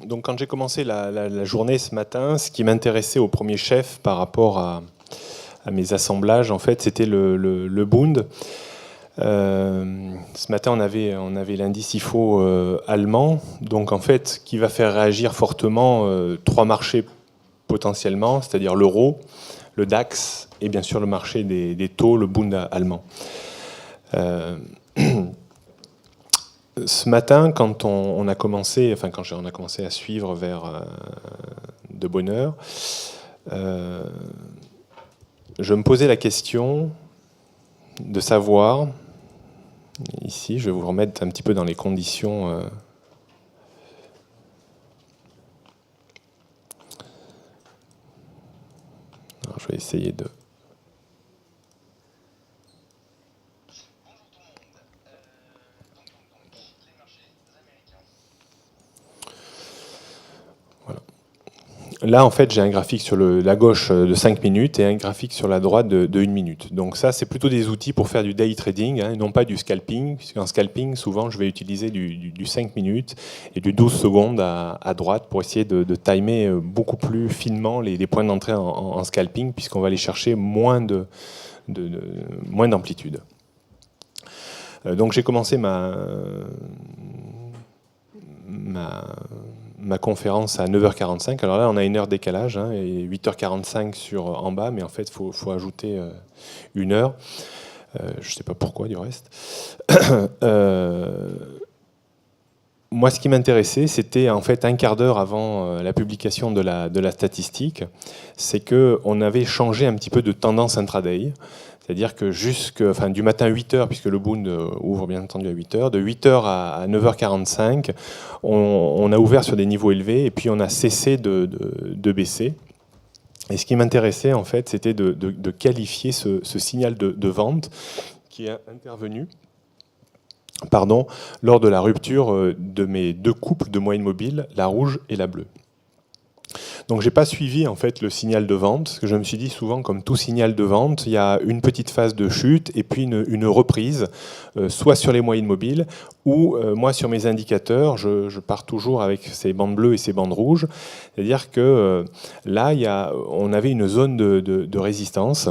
Donc quand j'ai commencé la journée ce matin, ce qui m'intéressait au premier chef par rapport à mes assemblages, en fait, c'était le Bund. Ce matin, on avait l'indice IFO allemand, donc en fait, qui va faire réagir fortement trois marchés potentiellement, c'est-à-dire l'euro, le DAX et bien sûr le marché des taux, le Bund allemand. Ce matin, quand on a commencé, enfin quand on a commencé à suivre vers de bonne heure, je me posais la question de savoir, ici, je vais vous remettre un petit peu dans les conditions. Alors, je vais essayer de. Là, en fait, j'ai un graphique sur la gauche de 5 minutes et un graphique sur la droite de 1 minute. Donc ça, c'est plutôt des outils pour faire du day trading, hein, et non pas du scalping. Puisqu'en scalping, souvent, je vais utiliser du 5 minutes et du 12 secondes à droite pour essayer de timer beaucoup plus finement les points d'entrée en scalping, puisqu'on va aller chercher moins d'amplitude. Donc j'ai commencé ma conférence à 9h45. Alors là, on a une heure décalage, hein, et 8h45 en bas, mais en fait, il faut ajouter une heure. Je ne sais pas pourquoi, du reste. Moi, ce qui m'intéressait, c'était en fait un quart d'heure avant la publication de la statistique, c'est qu'on avait changé un petit peu de tendance intraday. C'est-à-dire que du matin à 8h, puisque le Bund ouvre bien entendu à 8h, de 8h à 9h45, on a ouvert sur des niveaux élevés et puis on a cessé de baisser. Et ce qui m'intéressait, en fait, c'était de qualifier ce signal de vente qui est intervenu lors de la rupture de mes deux couples de moyenne mobile, la rouge et la bleue. Donc j'ai pas suivi en fait le signal de vente, parce que je me suis dit souvent, comme tout signal de vente, il y a une petite phase de chute et puis une reprise, soit sur les moyennes mobiles, ou moi sur mes indicateurs, je pars toujours avec ces bandes bleues et ces bandes rouges. C'est-à-dire que là, on avait une zone de résistance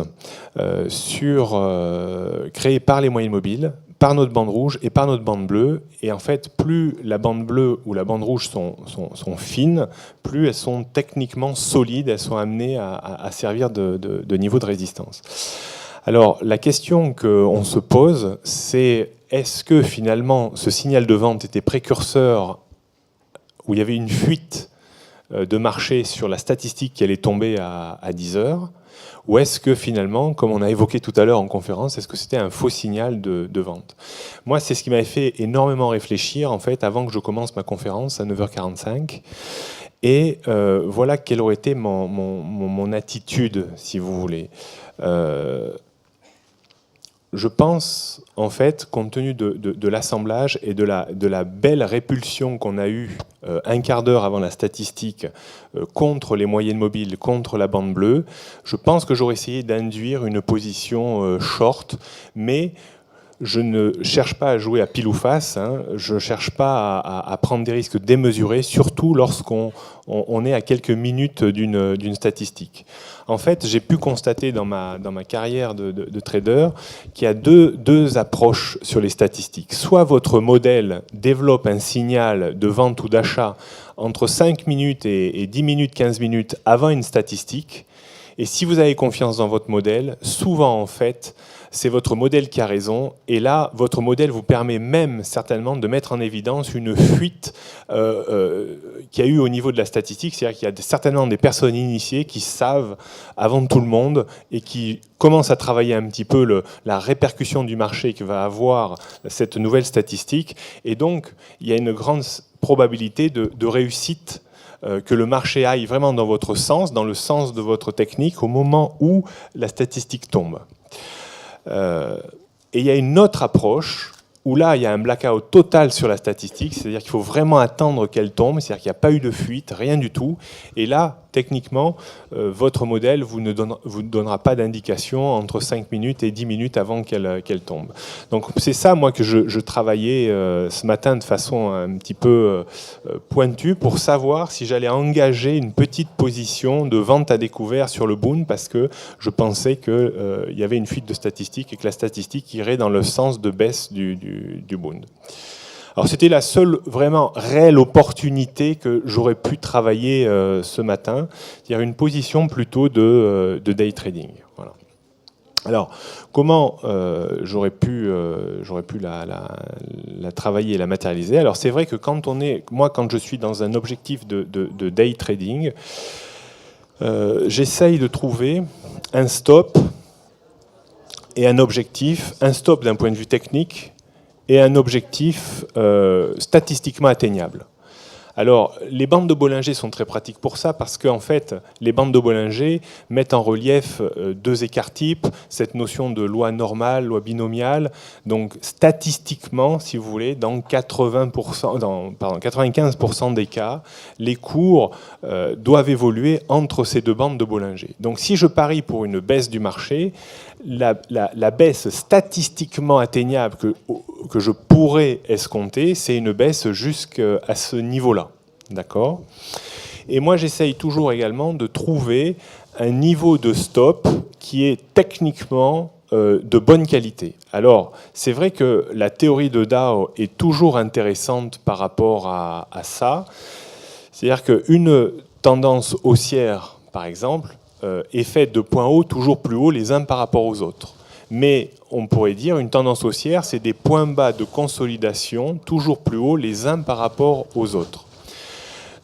créée par les moyennes mobiles, par notre bande rouge et par notre bande bleue. Et en fait, plus la bande bleue ou la bande rouge sont fines, plus elles sont techniquement solides, elles sont amenées à servir de niveau de résistance. Alors, la question qu'on se pose, c'est est-ce que finalement ce signal de vente était précurseur, où il y avait une fuite de marché sur la statistique qui allait tomber à 10 heures, ou est-ce que finalement, comme on a évoqué tout à l'heure en conférence, est-ce que c'était un faux signal de vente? Moi, c'est ce qui m'avait fait énormément réfléchir, en fait, avant que je commence ma conférence à 9h45. Et voilà quelle aurait été mon attitude, si vous voulez. Je pense, en fait, compte tenu de l'assemblage et de la belle répulsion qu'on a eue un quart d'heure avant la statistique contre les moyennes mobiles, contre la bande bleue, je pense que j'aurais essayé d'induire une position short, mais je ne cherche pas à jouer à pile ou face, hein. Je ne cherche pas à prendre des risques démesurés, surtout lorsqu'on est à quelques minutes d'une statistique. En fait, j'ai pu constater dans ma carrière de trader qu'il y a deux approches sur les statistiques. Soit votre modèle développe un signal de vente ou d'achat entre 5 minutes et 10 minutes, 15 minutes avant une statistique. Et si vous avez confiance dans votre modèle, souvent en fait, c'est votre modèle qui a raison. Et là, votre modèle vous permet même certainement de mettre en évidence une fuite qu'il y a eu au niveau de la statistique. C'est-à-dire qu'il y a certainement des personnes initiées qui savent avant tout le monde et qui commencent à travailler un petit peu la répercussion du marché que va avoir cette nouvelle statistique. Et donc, il y a une grande probabilité de réussite, que le marché aille vraiment dans votre sens, dans le sens de votre technique, au moment où la statistique tombe. Et il y a une autre approche où là, il y a un blackout total sur la statistique, c'est-à-dire qu'il faut vraiment attendre qu'elle tombe, c'est-à-dire qu'il n'y a pas eu de fuite, rien du tout. Et là, techniquement, votre modèle vous ne donnera pas d'indication entre 5 minutes et 10 minutes avant qu'elle tombe. Donc c'est ça, moi, que je travaillais ce matin de façon un petit peu pointue pour savoir si j'allais engager une petite position de vente à découvert sur le Bund, parce que je pensais qu'il y avait une fuite de statistiques et que la statistique irait dans le sens de baisse du Bund. Alors c'était la seule vraiment réelle opportunité que j'aurais pu travailler ce matin, c'est-à-dire une position plutôt de day trading. Voilà. Alors comment j'aurais pu la travailler et la matérialiser? Alors c'est vrai que quand je suis dans un objectif de day trading, j'essaye de trouver un stop et un objectif, un stop d'un point de vue technique et un objectif statistiquement atteignable. Alors, les bandes de Bollinger sont très pratiques pour ça, parce qu'en fait, les bandes de Bollinger mettent en relief deux écarts types, cette notion de loi normale, loi binomiale. Donc, statistiquement, si vous voulez, dans 95% des cas, les cours doivent évoluer entre ces deux bandes de Bollinger. Donc, si je parie pour une baisse du marché, la baisse statistiquement atteignable que je pourrais escompter, c'est une baisse jusqu'à ce niveau-là. D'accord ? Et moi, j'essaye toujours également de trouver un niveau de stop qui est techniquement de bonne qualité. Alors, c'est vrai que la théorie de Dow est toujours intéressante par rapport à ça. C'est-à-dire qu'une tendance haussière, par exemple, est faite de points hauts toujours plus hauts les uns par rapport aux autres. Mais on pourrait dire une tendance haussière, c'est des points bas de consolidation toujours plus hauts les uns par rapport aux autres.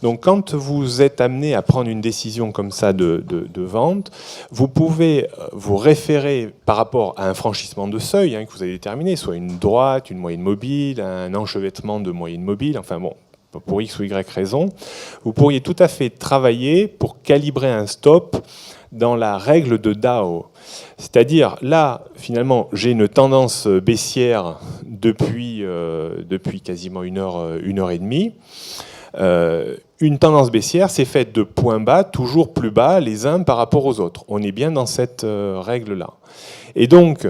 Donc quand vous êtes amené à prendre une décision comme ça de vente, vous pouvez vous référer par rapport à un franchissement de seuil que vous avez déterminé, soit une droite, une moyenne mobile, un enchevêtrement de moyenne mobile, enfin bon, pour X ou Y raison. Vous pourriez tout à fait travailler pour calibrer un stop dans la règle de Dow. C'est-à-dire, là, finalement, j'ai une tendance baissière depuis quasiment une heure et demie. Une tendance baissière, c'est faite de points bas, toujours plus bas, les uns par rapport aux autres. On est bien dans cette règle-là. Et donc,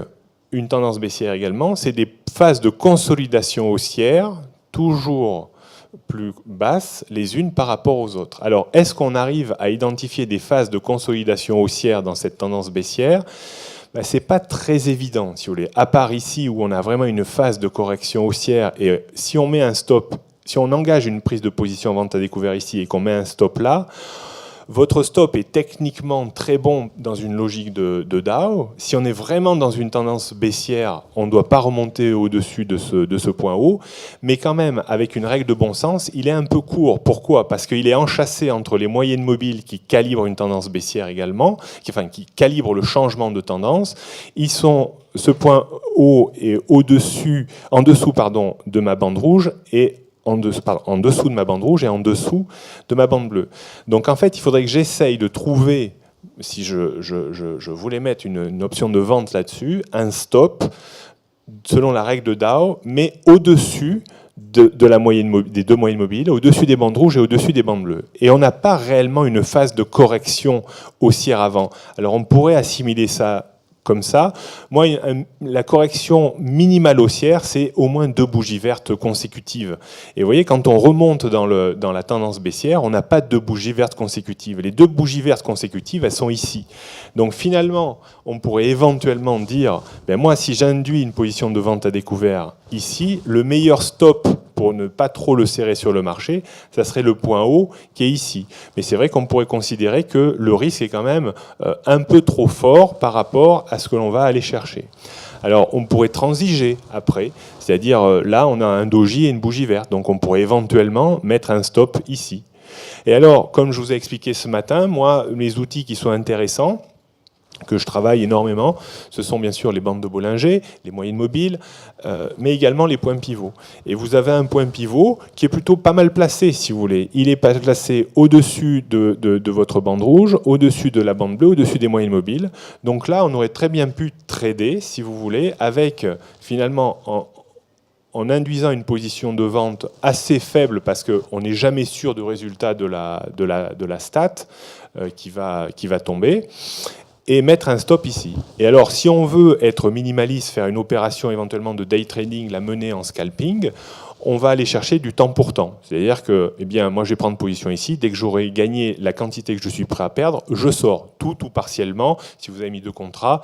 une tendance baissière également, c'est des phases de consolidation haussière, toujours plus basses les unes par rapport aux autres. Alors, est-ce qu'on arrive à identifier des phases de consolidation haussière dans cette tendance baissière ? C'est pas très évident, si vous voulez. À part ici, où on a vraiment une phase de correction haussière, et si on met un stop, si on engage une prise de position en vente à découvert ici et qu'on met un stop là, votre stop est techniquement très bon dans une logique de Dow. Si on est vraiment dans une tendance baissière, on ne doit pas remonter au-dessus de ce point haut. Mais quand même, avec une règle de bon sens, il est un peu court. Pourquoi ? Parce qu'il est enchâssé entre les moyennes mobiles qui calibrent une tendance baissière également, qui calibrent le changement de tendance. Ce point haut est en dessous de ma bande rouge et en dessous de ma bande rouge et en dessous de ma bande bleue. Donc en fait, il faudrait que j'essaye de trouver, si je voulais mettre une option de vente là-dessus, un stop selon la règle de Dow, mais au-dessus de la des deux moyennes mobiles, au-dessus des bandes rouges et au-dessus des bandes bleues. Et on n'a pas réellement une phase de correction haussière avant. Alors on pourrait assimiler ça comme ça. Moi, la correction minimale haussière, c'est au moins 2 bougies vertes consécutives. Et vous voyez, quand on remonte dans la tendance baissière, on n'a pas 2 bougies vertes consécutives. Les 2 bougies vertes consécutives, elles sont ici. Donc finalement, on pourrait éventuellement dire, moi, si j'induis une position de vente à découvert ici, le meilleur stop pour ne pas trop le serrer sur le marché, ça serait le point haut qui est ici. Mais c'est vrai qu'on pourrait considérer que le risque est quand même un peu trop fort par rapport à ce que l'on va aller chercher. Alors on pourrait transiger après, c'est-à-dire là on a un doji et une bougie verte, donc on pourrait éventuellement mettre un stop ici. Et alors, comme je vous ai expliqué ce matin, moi, les outils qui sont intéressants, que je travaille énormément, ce sont bien sûr les bandes de Bollinger, les moyennes mobiles, mais également les points pivots. Et vous avez un point pivot qui est plutôt pas mal placé, si vous voulez. Il est placé au-dessus de votre bande rouge, au-dessus de la bande bleue, au-dessus des moyennes mobiles. Donc là, on aurait très bien pu trader, si vous voulez, avec finalement en induisant une position de vente assez faible, parce qu'on n'est jamais sûr du résultat de la stat qui va tomber, et mettre un stop ici. Et alors, si on veut être minimaliste, faire une opération éventuellement de day trading, la mener en scalping, on va aller chercher du temps pour temps. C'est-à-dire que, eh bien, moi, je vais prendre position ici. Dès que j'aurai gagné la quantité que je suis prêt à perdre, je sors tout ou partiellement, si vous avez mis 2 contrats.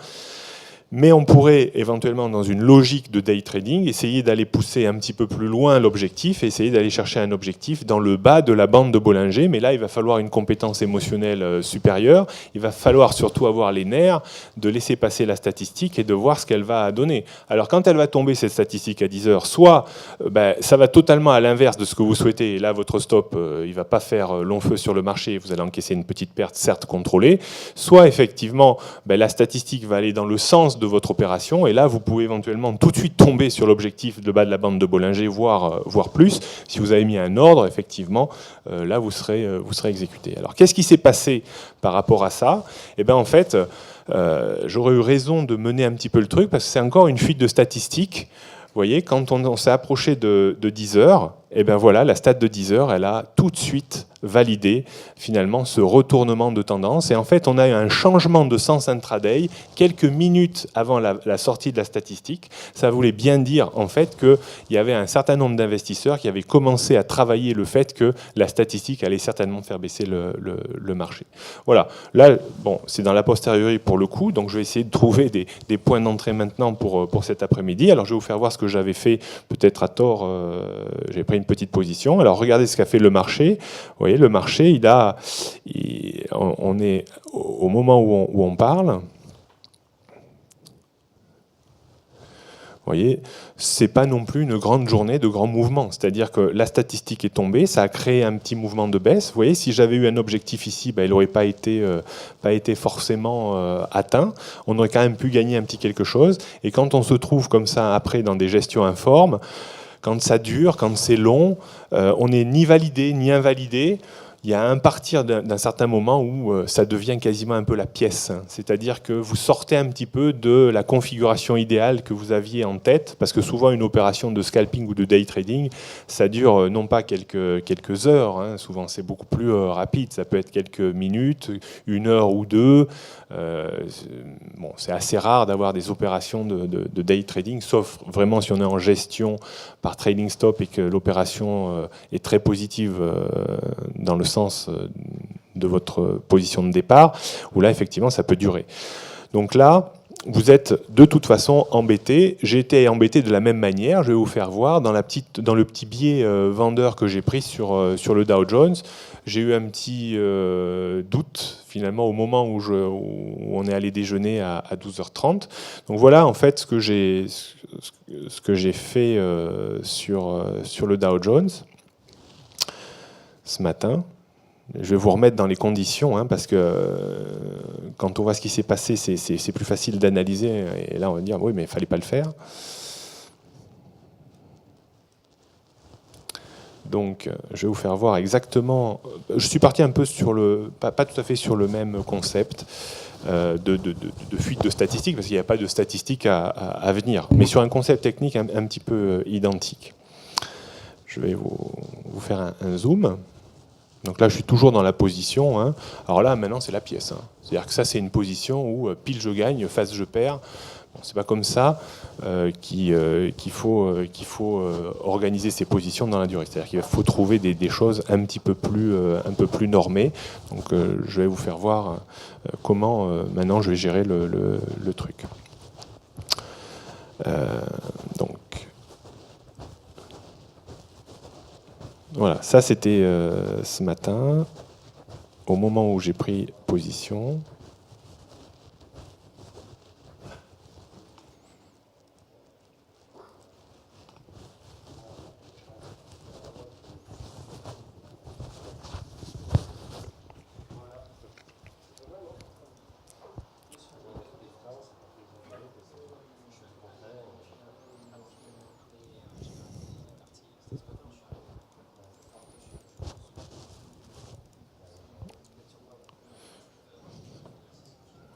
Mais on pourrait éventuellement, dans une logique de day trading, essayer d'aller pousser un petit peu plus loin l'objectif et essayer d'aller chercher un objectif dans le bas de la bande de Bollinger. Mais là, il va falloir une compétence émotionnelle supérieure. Il va falloir surtout avoir les nerfs de laisser passer la statistique et de voir ce qu'elle va donner. Alors, quand elle va tomber, cette statistique, à 10 heures, soit ça va totalement à l'inverse de ce que vous souhaitez. Et là, votre stop, il ne va pas faire long feu sur le marché. Vous allez encaisser une petite perte, certes contrôlée. Soit, effectivement, la statistique va aller dans le sens de votre opération, et là vous pouvez éventuellement tout de suite tomber sur l'objectif de bas de la bande de Bollinger, voire plus. Si vous avez mis un ordre, effectivement, là vous serez exécuté. Alors qu'est-ce qui s'est passé par rapport à ça? Eh bien en fait, j'aurais eu raison de mener un petit peu le truc, parce que c'est encore une fuite de statistiques. Vous voyez, quand on s'est approché de 10 heures, et bien voilà, la stat de 10 heures, elle a tout de suite validé finalement ce retournement de tendance. Et en fait, on a eu un changement de sens intraday quelques minutes avant la sortie de la statistique. Ça voulait bien dire en fait qu'il y avait un certain nombre d'investisseurs qui avaient commencé à travailler le fait que la statistique allait certainement faire baisser le marché. Voilà, là, bon, c'est dans la posteriori pour le coup, donc je vais essayer de trouver des points d'entrée maintenant pour cet après-midi. Alors je vais vous faire voir ce que j'avais fait, peut-être à tort, j'ai pris une petite position. Alors regardez ce qu'a fait le marché. Vous voyez, le marché, on est au moment où on parle. Vous voyez, c'est pas non plus une grande journée de grands mouvements. C'est-à-dire que la statistique est tombée, ça a créé un petit mouvement de baisse. Vous voyez, si j'avais eu un objectif ici, il n'aurait pas été forcément atteint. On aurait quand même pu gagner un petit quelque chose. Et quand on se trouve comme ça après dans des gestions informes, quand ça dure, quand c'est long, on n'est ni validé ni invalidé. Il y a un partir d'un certain moment où ça devient quasiment un peu la pièce. C'est-à-dire que vous sortez un petit peu de la configuration idéale que vous aviez en tête, parce que souvent une opération de scalping ou de day trading, ça dure non pas quelques heures, hein, souvent c'est beaucoup plus rapide, ça peut être quelques minutes, 1 heure ou 2. Bon, c'est assez rare d'avoir des opérations de day trading, sauf vraiment si on est en gestion par trading stop et que l'opération est très positive dans le sens de votre position de départ, où là, effectivement, ça peut durer. Donc là, vous êtes de toute façon embêté. J'ai été embêté de la même manière. Je vais vous faire voir dans le petit biais vendeur que j'ai pris sur le Dow Jones. J'ai eu un petit doute finalement au moment où on est allé déjeuner à 12h30. Donc voilà en fait ce que j'ai fait sur le Dow Jones ce matin. Je vais vous remettre dans les conditions, hein, parce que quand on voit ce qui s'est passé, c'est plus facile d'analyser. Et là, on va dire, oui, mais il ne fallait pas le faire. Donc, je vais vous faire voir exactement... Je suis parti un peu sur pas tout à fait sur le même concept de fuite de statistiques, parce qu'il n'y a pas de statistiques à venir, mais sur un concept technique un petit peu identique. Je vais vous faire un zoom. Donc là, je suis toujours dans la position. Hein. Alors là, maintenant, c'est la pièce. Hein. C'est-à-dire que ça, c'est une position où pile je gagne, face je perds. Bon, c'est pas comme ça qu'il faut organiser ses positions dans la durée. C'est-à-dire qu'il faut trouver des choses un peu plus normées. Donc je vais vous faire voir comment maintenant je vais gérer le truc. Donc voilà, ça c'était ce matin, au moment où j'ai pris position.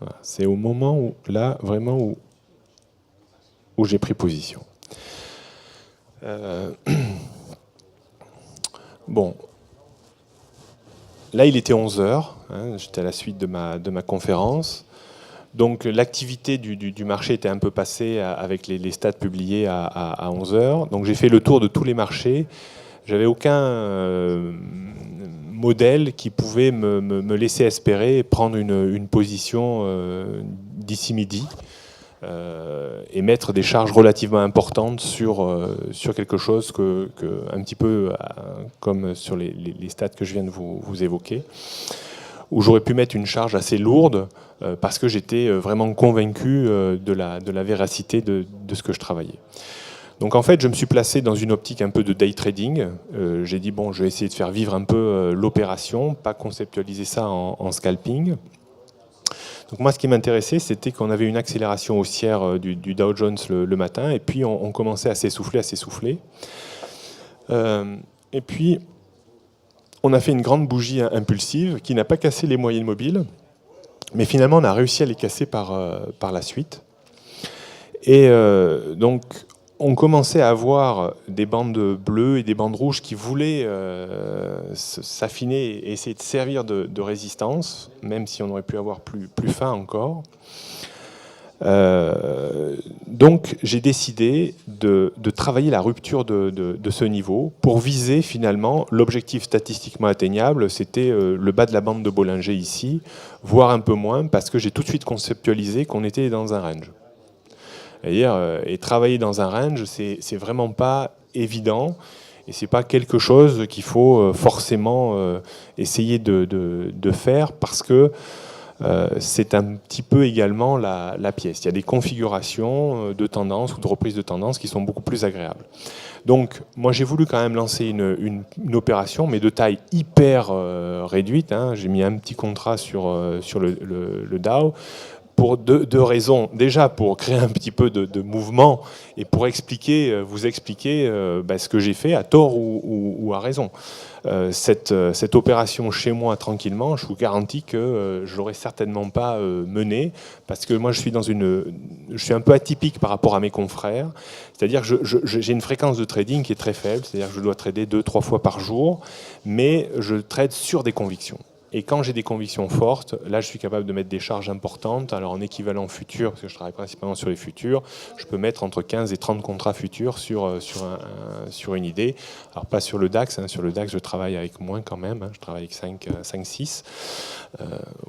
Voilà, c'est au moment où, là, vraiment où j'ai pris position. Euh, Bon, là il était 11 heures, hein, j'étais à la suite de ma conférence. Donc l'activité du marché était un peu passée avec les stats publiés à 11 heures. Donc j'ai fait le tour de tous les marchés. J'avais aucun modèle qui pouvait me laisser espérer prendre une position d'ici midi et mettre des charges relativement importantes sur quelque chose un petit peu comme sur les stats que je viens de vous évoquer, où j'aurais pu mettre une charge assez lourde parce que j'étais vraiment convaincu de la véracité de ce que je travaillais. Donc en fait, je me suis placé dans une optique un peu de day trading. J'ai dit, bon, je vais essayer de faire vivre un peu l'opération, pas conceptualiser ça en scalping. Donc moi, ce qui m'intéressait, c'était qu'on avait une accélération haussière du Dow Jones le matin, et puis on commençait à s'essouffler. Et puis, on a fait une grande bougie impulsive qui n'a pas cassé les moyennes mobiles, mais finalement, on a réussi à les casser par la suite. Et donc, on commençait à avoir des bandes bleues et des bandes rouges qui voulaient s'affiner et essayer de servir de résistance, même si on aurait pu avoir plus fin encore. Donc j'ai décidé de travailler la rupture de ce niveau pour viser finalement l'objectif statistiquement atteignable, c'était le bas de la bande de Bollinger ici, voire un peu moins, parce que j'ai tout de suite conceptualisé qu'on était dans un range. Et travailler dans un range, c'est vraiment pas évident et c'est pas quelque chose qu'il faut forcément essayer de faire parce que c'est un petit peu également la pièce. Il y a des configurations de tendance ou de reprise de tendance qui sont beaucoup plus agréables. Donc, moi, j'ai voulu quand même lancer une opération, mais de taille hyper réduite. Hein. J'ai mis un petit contrat sur le Dow pour deux raisons. Déjà, pour créer un petit peu de mouvement et pour vous expliquer ce que j'ai fait à tort ou à raison. Cette opération chez moi, tranquillement, je vous garantis que je ne l'aurais certainement pas menée parce que moi, je suis un peu atypique par rapport à mes confrères. C'est-à-dire que j'ai une fréquence de trading qui est très faible, c'est-à-dire que je dois trader 2-3 fois par jour, mais je trade sur des convictions. Et quand j'ai des convictions fortes, là, je suis capable de mettre des charges importantes. Alors, en équivalent futur, parce que je travaille principalement sur les futurs, je peux mettre entre 15 et 30 contrats futurs sur une idée. Alors, pas sur le DAX. Hein. Sur le DAX, je travaille avec moins quand même. Hein. Je travaille avec 5-6.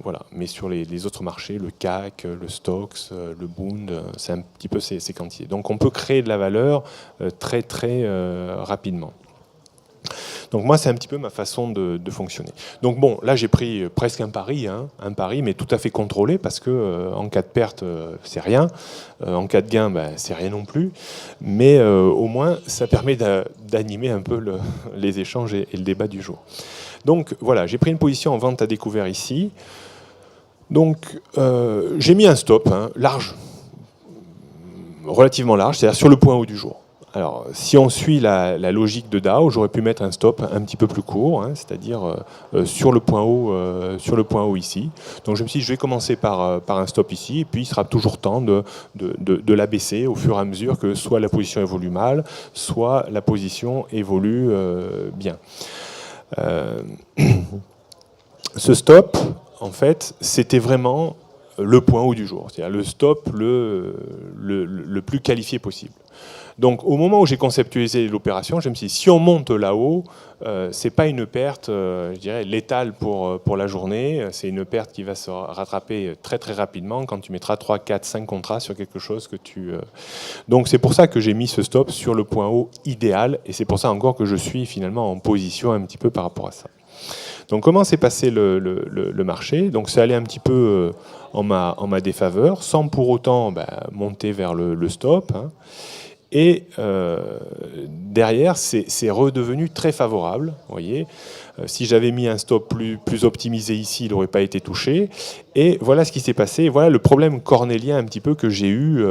Voilà. Mais sur les autres marchés, le CAC, le Stoxx, le Bund, c'est un petit peu ces quantités. Donc, on peut créer de la valeur très, très rapidement. Donc moi, c'est un petit peu ma façon de fonctionner. Donc bon, là, j'ai pris presque un pari, mais tout à fait contrôlé, parce que en cas de perte, c'est rien. En cas de gain, c'est rien non plus. Mais au moins, ça permet d'animer un peu les échanges et le débat du jour. Donc voilà, j'ai pris une position en vente à découvert ici. Donc j'ai mis un stop large, relativement large, c'est-à-dire sur le point haut du jour. Alors, si on suit la logique de Dow, j'aurais pu mettre un stop un petit peu plus court, c'est-à-dire sur le point haut ici. Donc, je me suis dit, je vais commencer par un stop ici, et puis il sera toujours temps de l'abaisser au fur et à mesure que soit la position évolue mal, soit la position évolue bien. Ce stop, en fait, c'était vraiment le point haut du jour, c'est-à-dire le stop le plus qualifié possible. Donc au moment où j'ai conceptualisé l'opération, je me suis dit, si on monte là-haut, c'est pas une perte, je dirais, létale pour la journée, c'est une perte qui va se rattraper très très rapidement quand tu mettras 3, 4, 5 contrats sur quelque chose que tu... Donc c'est pour ça que j'ai mis ce stop sur le point haut idéal, et c'est pour ça encore que je suis finalement en position un petit peu par rapport à ça. Donc comment s'est passé le marché? Donc c'est allé un petit peu en ma défaveur, sans pour autant monter vers le stop. Et derrière, c'est redevenu très favorable. Vous voyez, si j'avais mis un stop plus optimisé ici, il n'aurait pas été touché. Et voilà ce qui s'est passé. Voilà le problème cornélien un petit peu que j'ai eu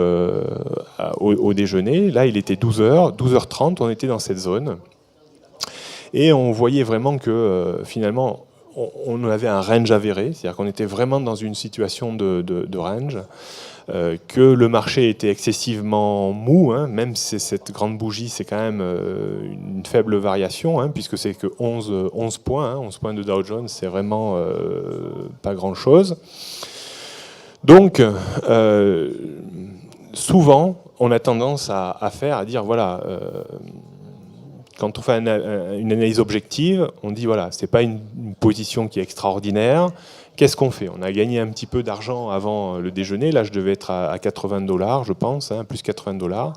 au déjeuner. Là, il était 12h, 12h30, on était dans cette zone. Et on voyait vraiment que finalement, on avait un range avéré, c'est-à-dire qu'on était vraiment dans une situation de range. que le marché était excessivement mou, hein, même si cette grande bougie, c'est quand même une faible variation, hein, puisque c'est que 11 points, hein, 11 points de Dow Jones, c'est vraiment pas grand-chose. Donc, souvent, on a tendance à dire, voilà, quand on fait une analyse objective, on dit, voilà, c'est pas une position qui est extraordinaire. Qu'est-ce qu'on fait? On a gagné un petit peu d'argent avant le déjeuner. Là, je devais être à 80 $, je pense, hein, plus 80 $.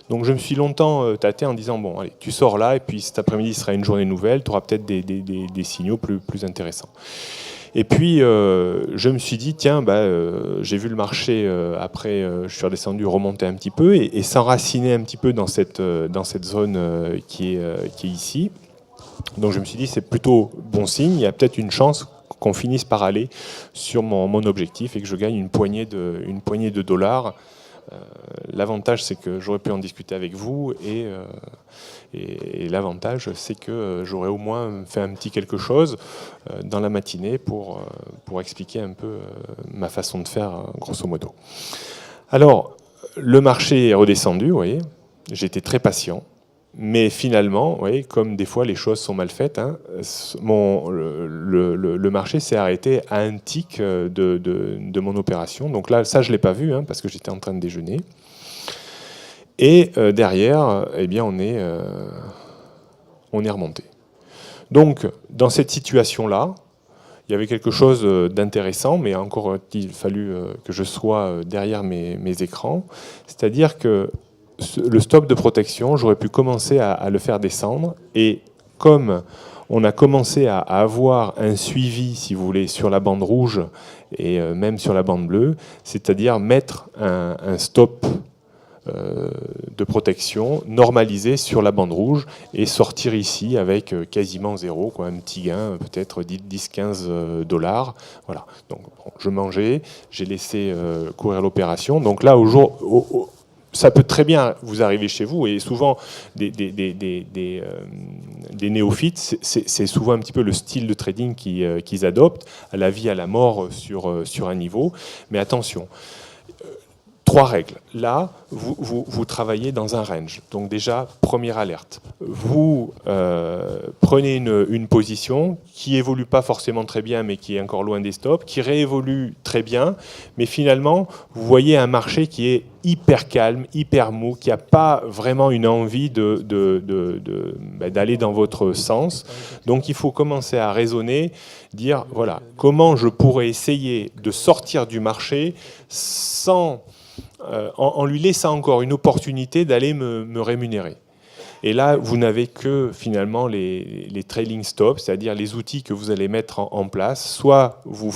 Donc, je me suis longtemps tâté en disant, bon, allez, tu sors là, et puis cet après-midi sera une journée nouvelle, tu auras peut-être des signaux plus intéressants. Et puis, je me suis dit, tiens, j'ai vu le marché, après, je suis redescendu, remonter un petit peu, et s'enraciner un petit peu dans cette zone qui est ici. Donc, je me suis dit, c'est plutôt bon signe, il y a peut-être une chance qu'on finisse par aller sur mon objectif et que je gagne une poignée de dollars. L'avantage, c'est que j'aurais pu en discuter avec vous, et l'avantage, c'est que j'aurais au moins fait un petit quelque chose dans la matinée pour expliquer un peu ma façon de faire, grosso modo. Alors, le marché est redescendu, vous voyez, j'étais très patient. Mais finalement, vous voyez, comme des fois les choses sont mal faites, hein, le marché s'est arrêté à un tic de mon opération. Donc là, ça, je ne l'ai pas vu, hein, parce que j'étais en train de déjeuner. Et derrière, eh bien, on est remonté. Donc, dans cette situation-là, il y avait quelque chose d'intéressant, mais encore a-t-il fallu que je sois derrière mes écrans. C'est-à-dire que le stop de protection, j'aurais pu commencer à le faire descendre, et comme on a commencé à avoir un suivi, si vous voulez, sur la bande rouge et même sur la bande bleue, c'est-à-dire mettre un stop de protection normalisé sur la bande rouge et sortir ici avec quasiment zéro, quoi, un petit gain, peut-être 10-15 $. Voilà. Donc, bon, je mangeais, j'ai laissé courir l'opération. Donc là, ça peut très bien vous arriver chez vous, et souvent des néophytes, c'est souvent un petit peu le style de trading qu'ils adoptent, à la vie, à la mort sur un niveau. Mais attention, 3 règles. Là, vous travaillez dans un range. Donc déjà, première alerte. Vous prenez une position qui évolue pas forcément très bien, mais qui est encore loin des stops, qui réévolue très bien, mais finalement, vous voyez un marché qui est hyper calme, hyper mou, qui n'a pas vraiment une envie d'aller dans votre sens. Donc il faut commencer à raisonner, dire, voilà, comment je pourrais essayer de sortir du marché sans... en lui laissant encore une opportunité d'aller me rémunérer. Et là, vous n'avez que finalement les trailing stops, c'est-à-dire les outils que vous allez mettre en place. Soit vous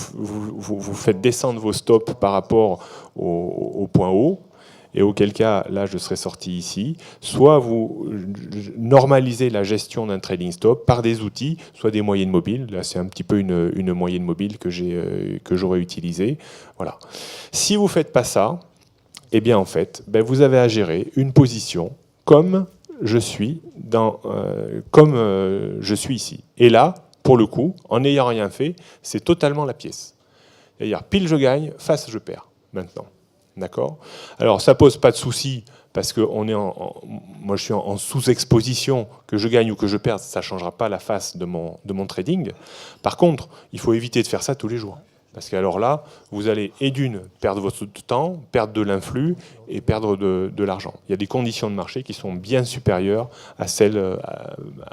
faites descendre vos stops par rapport au point haut, et auquel cas, là, je serais sorti ici. Soit vous normalisez la gestion d'un trading stop par des outils, soit des moyennes mobiles. Là, c'est un petit peu une moyenne mobile que j'aurais utilisée. Voilà. Si vous ne faites pas ça, eh bien, en fait, vous avez à gérer une position comme je suis ici. Et là, pour le coup, en n'ayant rien fait, c'est totalement la pièce. C'est-à-dire, pile je gagne, face je perds, maintenant. D'accord? Alors, ça pose pas de souci, parce que moi, je suis en sous-exposition, que je gagne ou que je perde, ça ne changera pas la face de mon trading. Par contre, il faut éviter de faire ça tous les jours. Parce qu'alors là, vous allez, et d'une, perdre votre temps, perdre de l'influx et perdre de l'argent. Il y a des conditions de marché qui sont bien supérieures à celles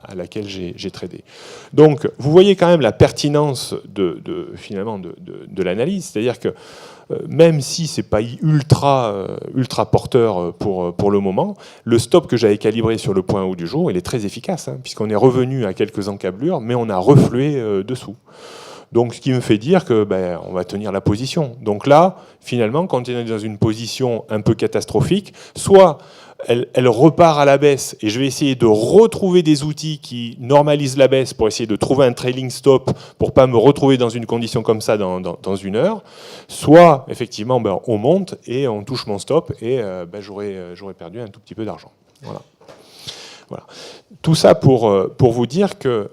à laquelle j'ai tradé. Donc, vous voyez quand même la pertinence finalement de l'analyse. C'est-à-dire que même si ce n'est pas ultra porteur pour le moment, le stop que j'avais calibré sur le point haut du jour, il est très efficace, hein, puisqu'on est revenu à quelques encablures, mais on a reflué dessous. Donc, ce qui me fait dire que on va tenir la position. Donc là, finalement, quand on est dans une position un peu catastrophique, soit elle repart à la baisse, et je vais essayer de retrouver des outils qui normalisent la baisse pour essayer de trouver un trailing stop pour pas me retrouver dans une condition comme ça dans une heure. Soit, effectivement, on monte et on touche mon stop, et j'aurais perdu un tout petit peu d'argent. Voilà. Voilà. Tout ça pour vous dire que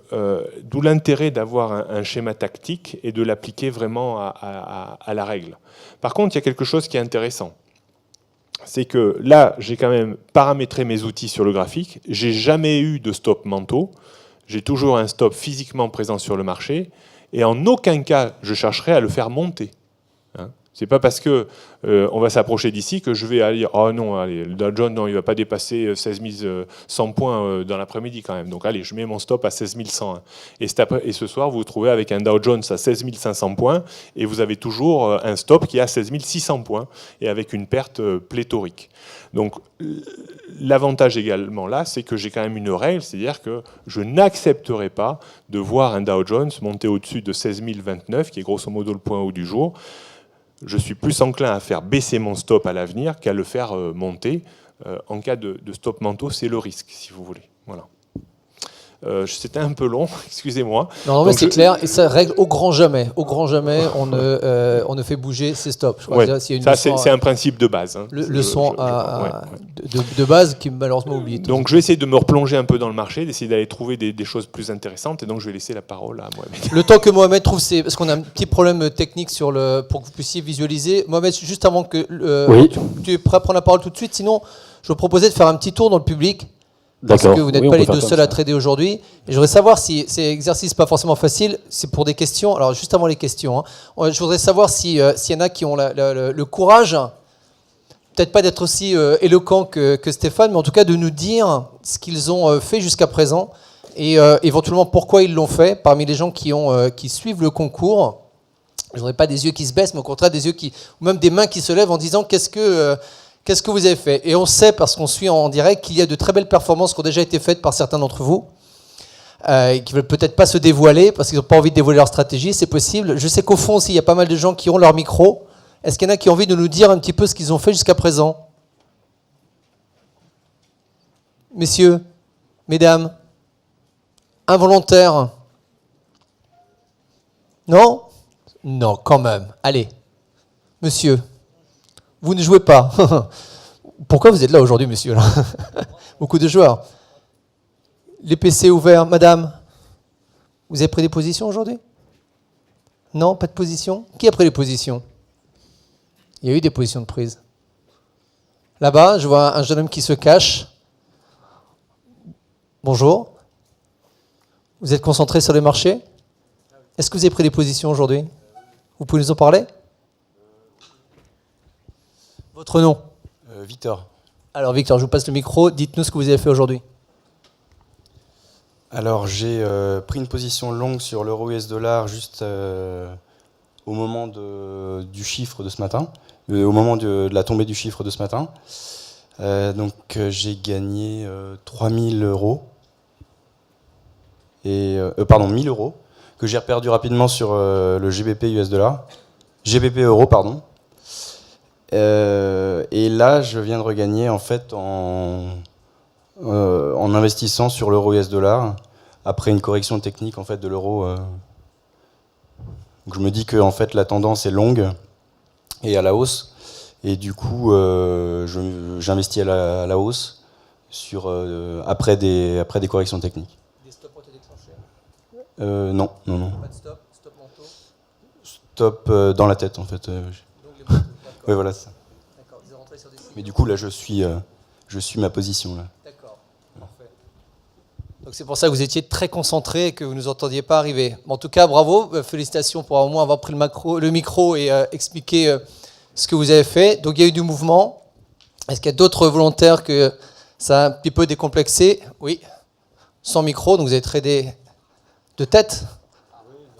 d'où l'intérêt d'avoir un schéma tactique et de l'appliquer vraiment à la règle. Par contre, il y a quelque chose qui est intéressant. C'est que là, j'ai quand même paramétré mes outils sur le graphique. J'ai jamais eu de stop mentaux. J'ai toujours un stop physiquement présent sur le marché. Et en aucun cas, je chercherai à le faire monter. Hein. C'est pas parce que on va s'approcher d'ici que je vais aller dire oh non, allez, le Dow Jones, non, il va pas dépasser 16 100 points dans l'après-midi quand même. Donc allez, je mets mon stop à 16 101. Et ce soir, vous vous trouvez avec un Dow Jones à 16 500 points et vous avez toujours un stop qui est à 16 600 points et avec une perte pléthorique. Donc l'avantage également là, c'est que j'ai quand même une règle, c'est-à-dire que je n'accepterai pas de voir un Dow Jones monter au-dessus de 16 029, qui est grosso modo le point haut du jour. Je suis plus enclin à faire baisser mon stop à l'avenir qu'à le faire monter. En cas de stop mentaux, c'est le risque, si vous voulez. Voilà. C'était un peu long, excusez-moi. Non, mais c'est clair, et ça règle au grand jamais. Au grand jamais, on ne fait bouger ces stops. Je crois c'est un principe de base. Hein. Leçon de base qui malheureusement oublie. Donc je vais essayer de me replonger un peu dans le marché, d'essayer d'aller trouver des choses plus intéressantes, et donc je vais laisser la parole à Mohamed. Le temps que Mohamed trouve, parce qu'on a un petit problème technique pour que vous puissiez visualiser. Mohamed, juste avant que tu es prêt à prendre la parole tout de suite, sinon je vous proposais de faire un petit tour dans le public. Parce que vous n'êtes pas les deux seuls à trader aujourd'hui. Et je voudrais savoir si ces exercices pas forcément faciles, c'est pour des questions. Alors juste avant les questions, hein, je voudrais savoir s'il y en a qui ont le courage, peut-être pas d'être aussi éloquent que Stéphane, mais en tout cas de nous dire ce qu'ils ont fait jusqu'à présent et éventuellement pourquoi ils l'ont fait parmi les gens qui suivent le concours. Je voudrais pas des yeux qui se baissent, mais au contraire des yeux ou même des mains qui se lèvent en disant qu'est-ce que vous avez fait? Et on sait, parce qu'on suit en direct, qu'il y a de très belles performances qui ont déjà été faites par certains d'entre vous, qui ne veulent peut-être pas se dévoiler, parce qu'ils n'ont pas envie de dévoiler leur stratégie, c'est possible. Je sais qu'au fond aussi, il y a pas mal de gens qui ont leur micro. Est-ce qu'il y en a qui ont envie de nous dire un petit peu ce qu'ils ont fait jusqu'à présent? Messieurs, mesdames, involontaires? Non? Non, quand même. Allez, monsieur. Vous ne jouez pas. Pourquoi vous êtes là aujourd'hui, monsieur? Beaucoup de joueurs. Les PC ouverts. Madame, vous avez pris des positions aujourd'hui? Non, pas de position? Qui a pris les positions? Il y a eu des positions de prise. Là-bas, je vois un jeune homme qui se cache. Bonjour. Vous êtes concentré sur les marchés? Est-ce que vous avez pris des positions aujourd'hui? Vous pouvez nous en parler? Votre nom? Victor. Alors Victor, je vous passe le micro. Dites-nous ce que vous avez fait aujourd'hui. Alors j'ai pris une position longue sur l'euro US dollar juste au moment du chiffre de ce matin, au moment de la tombée du chiffre de ce matin. Donc j'ai gagné 3000 euros. Pardon, 1000 euros, que j'ai reperdu rapidement sur le GBP US dollar. GBP euro, pardon. Et là, je viens de regagner en fait en investissant sur l'euro US dollar après une correction technique en fait de l'euro. Donc je me dis que en fait la tendance est longue et à la hausse, et du coup j'investis à la hausse après des corrections techniques. Des stops ont été déclenchés? Non. Pas de stop mentaux? Stop dans la tête en fait. Donc les mentaux. Oui, voilà ça. D'accord, vous êtes rentré sur des signaux. Mais du coup là je suis ma position là. D'accord, parfait. Donc c'est pour ça que vous étiez très concentré et que vous ne nous entendiez pas arriver. En tout cas, bravo, félicitations pour au moins avoir pris le micro et expliquer ce que vous avez fait. Donc il y a eu du mouvement. Est-ce qu'il y a d'autres volontaires que ça a un petit peu décomplexé? Oui, sans micro, donc vous avez tradé de tête?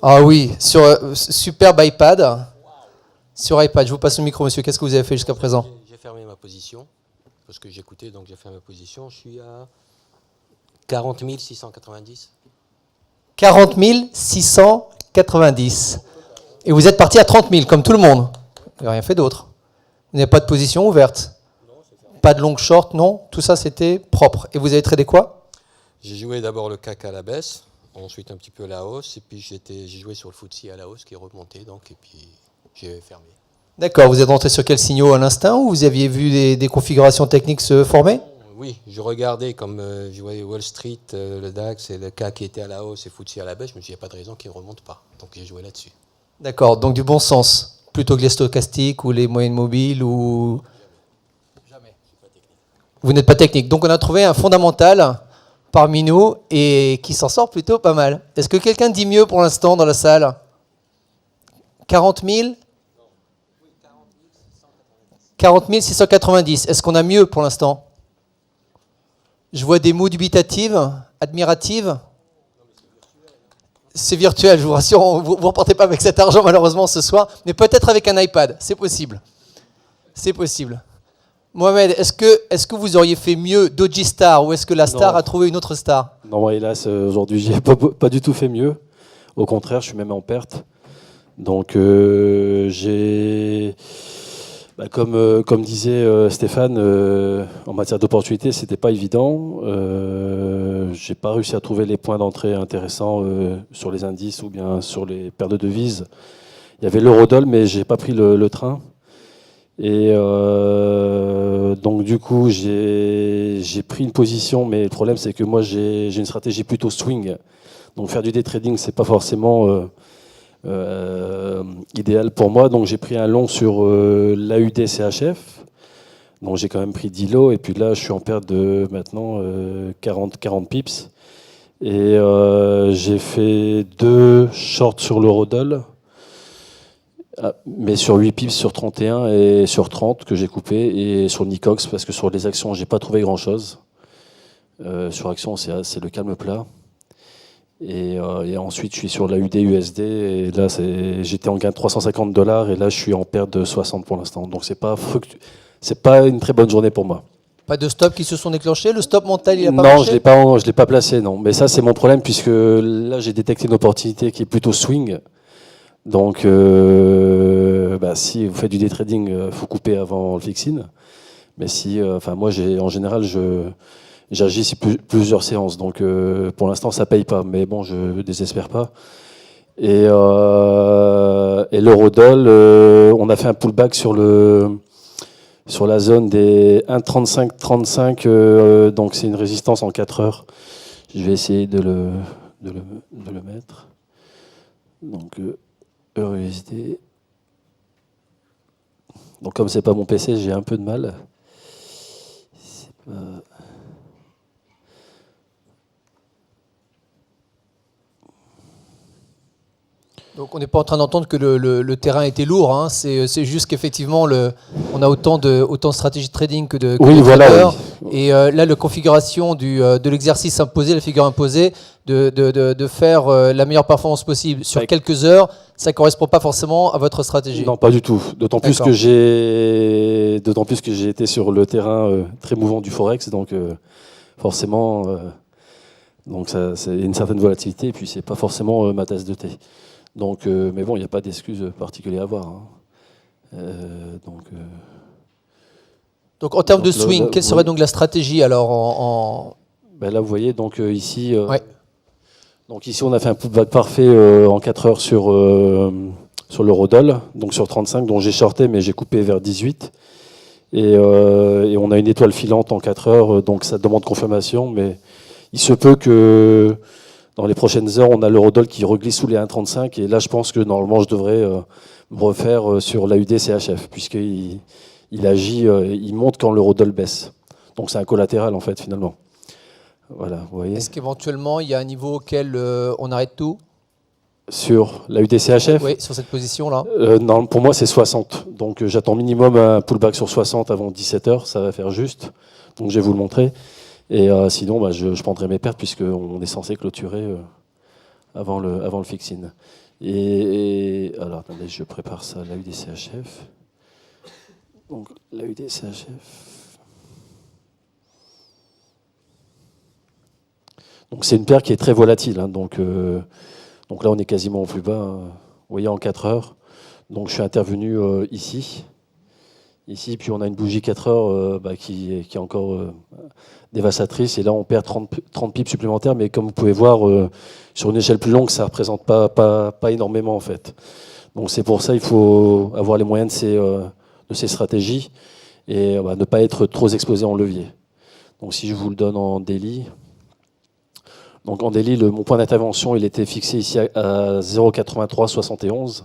Ah oui, sur superbe iPad. Sur iPad, je vous passe le micro, monsieur. Qu'est-ce que vous avez fait jusqu'à présent? J'ai fermé ma position, parce que j'écoutais, donc j'ai fermé ma position. Je suis à 40 690. 40 690. Et vous êtes parti à 30 000, comme tout le monde. Vous n'avez rien fait d'autre. Vous n'avez pas de position ouverte? Pas de long short, non? Tout ça, c'était propre. Et vous avez tradé quoi? J'ai joué d'abord le CAC à la baisse, ensuite un petit peu à la hausse, et puis j'ai joué sur le FTSE à la hausse qui est remonté, donc, et puis j'ai fermé. D'accord. Vous êtes rentré sur quel signaux à l'instinct, ou vous aviez vu des configurations techniques se former? Oui, je regardais comme je voyais Wall Street, le DAX et le CAC qui était à la hausse et FTSE à la baisse. Je me suis dit, il n'y a pas de raison qu'il ne remonte pas. Donc j'ai joué là-dessus. D'accord, donc du bon sens, plutôt que les stochastiques ou les moyennes mobiles ou... Jamais. Vous n'êtes pas technique. Donc on a trouvé un fondamental parmi nous et qui s'en sort plutôt pas mal. Est-ce que quelqu'un dit mieux pour l'instant dans la salle? 40 000 40 690. Est-ce qu'on a mieux pour l'instant? Je vois des mots dubitatives, admiratives. C'est virtuel, je vous rassure, vous ne repartez pas avec cet argent malheureusement ce soir, mais peut-être avec un iPad, c'est possible. C'est possible. Mohamed, est-ce que vous auriez fait mieux Doji Star ou est-ce que la star a trouvé une autre star? Non, hélas, aujourd'hui, j'ai pas du tout fait mieux. Au contraire, je suis même en perte. Donc, comme disait Stéphane, en matière d'opportunité, c'était pas évident. J'ai pas réussi à trouver les points d'entrée intéressants sur les indices ou bien sur les paires de devises. Il y avait l'eurodoll, mais j'ai pas pris le train. Et donc du coup, j'ai pris une position, mais le problème c'est que moi j'ai une stratégie plutôt swing. Donc faire du day trading, c'est pas forcément idéal pour moi, donc j'ai pris un long sur l'AUD CHF, donc j'ai quand même pris 10 lots, et puis là je suis en perte de maintenant 40 pips, et j'ai fait 2 shorts sur l'eurodoll, mais sur 8 pips sur 31 et sur 30 que j'ai coupé, et sur Nicox, parce que sur les actions j'ai pas trouvé grand chose. Sur actions c'est le calme plat. Et ensuite, je suis sur la UD USD, et là, j'étais en gain de $350, et là, je suis en perte de 60 pour l'instant. Donc, c'est pas une très bonne journée pour moi. Pas de stop qui se sont déclenchés? Le stop mental, il a pas marché? Non, je l'ai pas placé, non. Mais ça, c'est mon problème, puisque là, j'ai détecté une opportunité qui est plutôt swing. Donc, si vous faites du day trading, faut couper avant le fixing. Mais moi, en général, j'agis sur plusieurs séances, donc pour l'instant ça paye pas, mais bon, je désespère pas. Et l'eurodoll, on a fait un pullback sur la zone des 1,35-35, donc c'est une résistance en 4 heures. Je vais essayer de le mettre. Donc EURUSD. Donc comme c'est pas mon PC, j'ai un peu de mal. C'est pas... Donc on n'est pas en train d'entendre que le terrain était lourd, hein. C'est juste qu'effectivement on a autant de stratégies de trading que de traders. Oui. Et là, la configuration de l'exercice imposé, la figure imposée, de faire la meilleure performance possible sur quelques heures, ça ne correspond pas forcément à votre stratégie. Non, pas du tout. D'autant plus que j'ai été sur le terrain très mouvant du Forex, donc forcément, donc ça, c'est une certaine volatilité, et puis c'est pas forcément ma tasse de thé. Donc, mais bon, il n'y a pas d'excuse particulière à avoir. Hein. Donc en termes de swing, quelle serait donc la stratégie alors Là, vous voyez, donc ici, donc ici, on a fait un pullback parfait en 4 heures sur l'eurodoll, donc sur 35, dont j'ai shorté, mais j'ai coupé vers 18. Et on a une étoile filante en 4 heures, donc ça demande confirmation, mais il se peut que dans les prochaines heures, on a l'eurodoll qui reglisse sous les 1,35, et là, je pense que normalement, je devrais me refaire sur l'AUD CHF, puisqu'il agit, il monte quand l'eurodoll baisse. Donc c'est un collatéral, en fait, finalement. Voilà, vous voyez. Est-ce qu'éventuellement, il y a un niveau auquel on arrête tout? Sur l'AUD CHF? Oui, sur cette position-là. Non, pour moi, c'est 60. Donc j'attends minimum un pullback sur 60 avant 17h, ça va faire juste. Donc je vais vous le montrer. Et sinon, je prendrai mes pertes puisqu'on est censé clôturer avant le fixing. Et alors, attendez, je prépare ça, l'AUD CHF. Donc, l'AUD CHF. Donc, c'est une paire qui est très volatile. Hein, donc là, on est quasiment au plus bas. Hein, vous voyez, en 4 heures. Donc, je suis intervenu ici. Ici, puis on a une bougie 4 heures qui est encore dévastatrice. Et là, on perd 30 pips supplémentaires. Mais comme vous pouvez voir, sur une échelle plus longue, ça ne représente pas énormément, en fait. Donc c'est pour ça qu'il faut avoir les moyens de ces stratégies et ne pas être trop exposé en levier. Donc si je vous le donne en daily. Donc en daily, mon point d'intervention, il était fixé ici à 0,8371.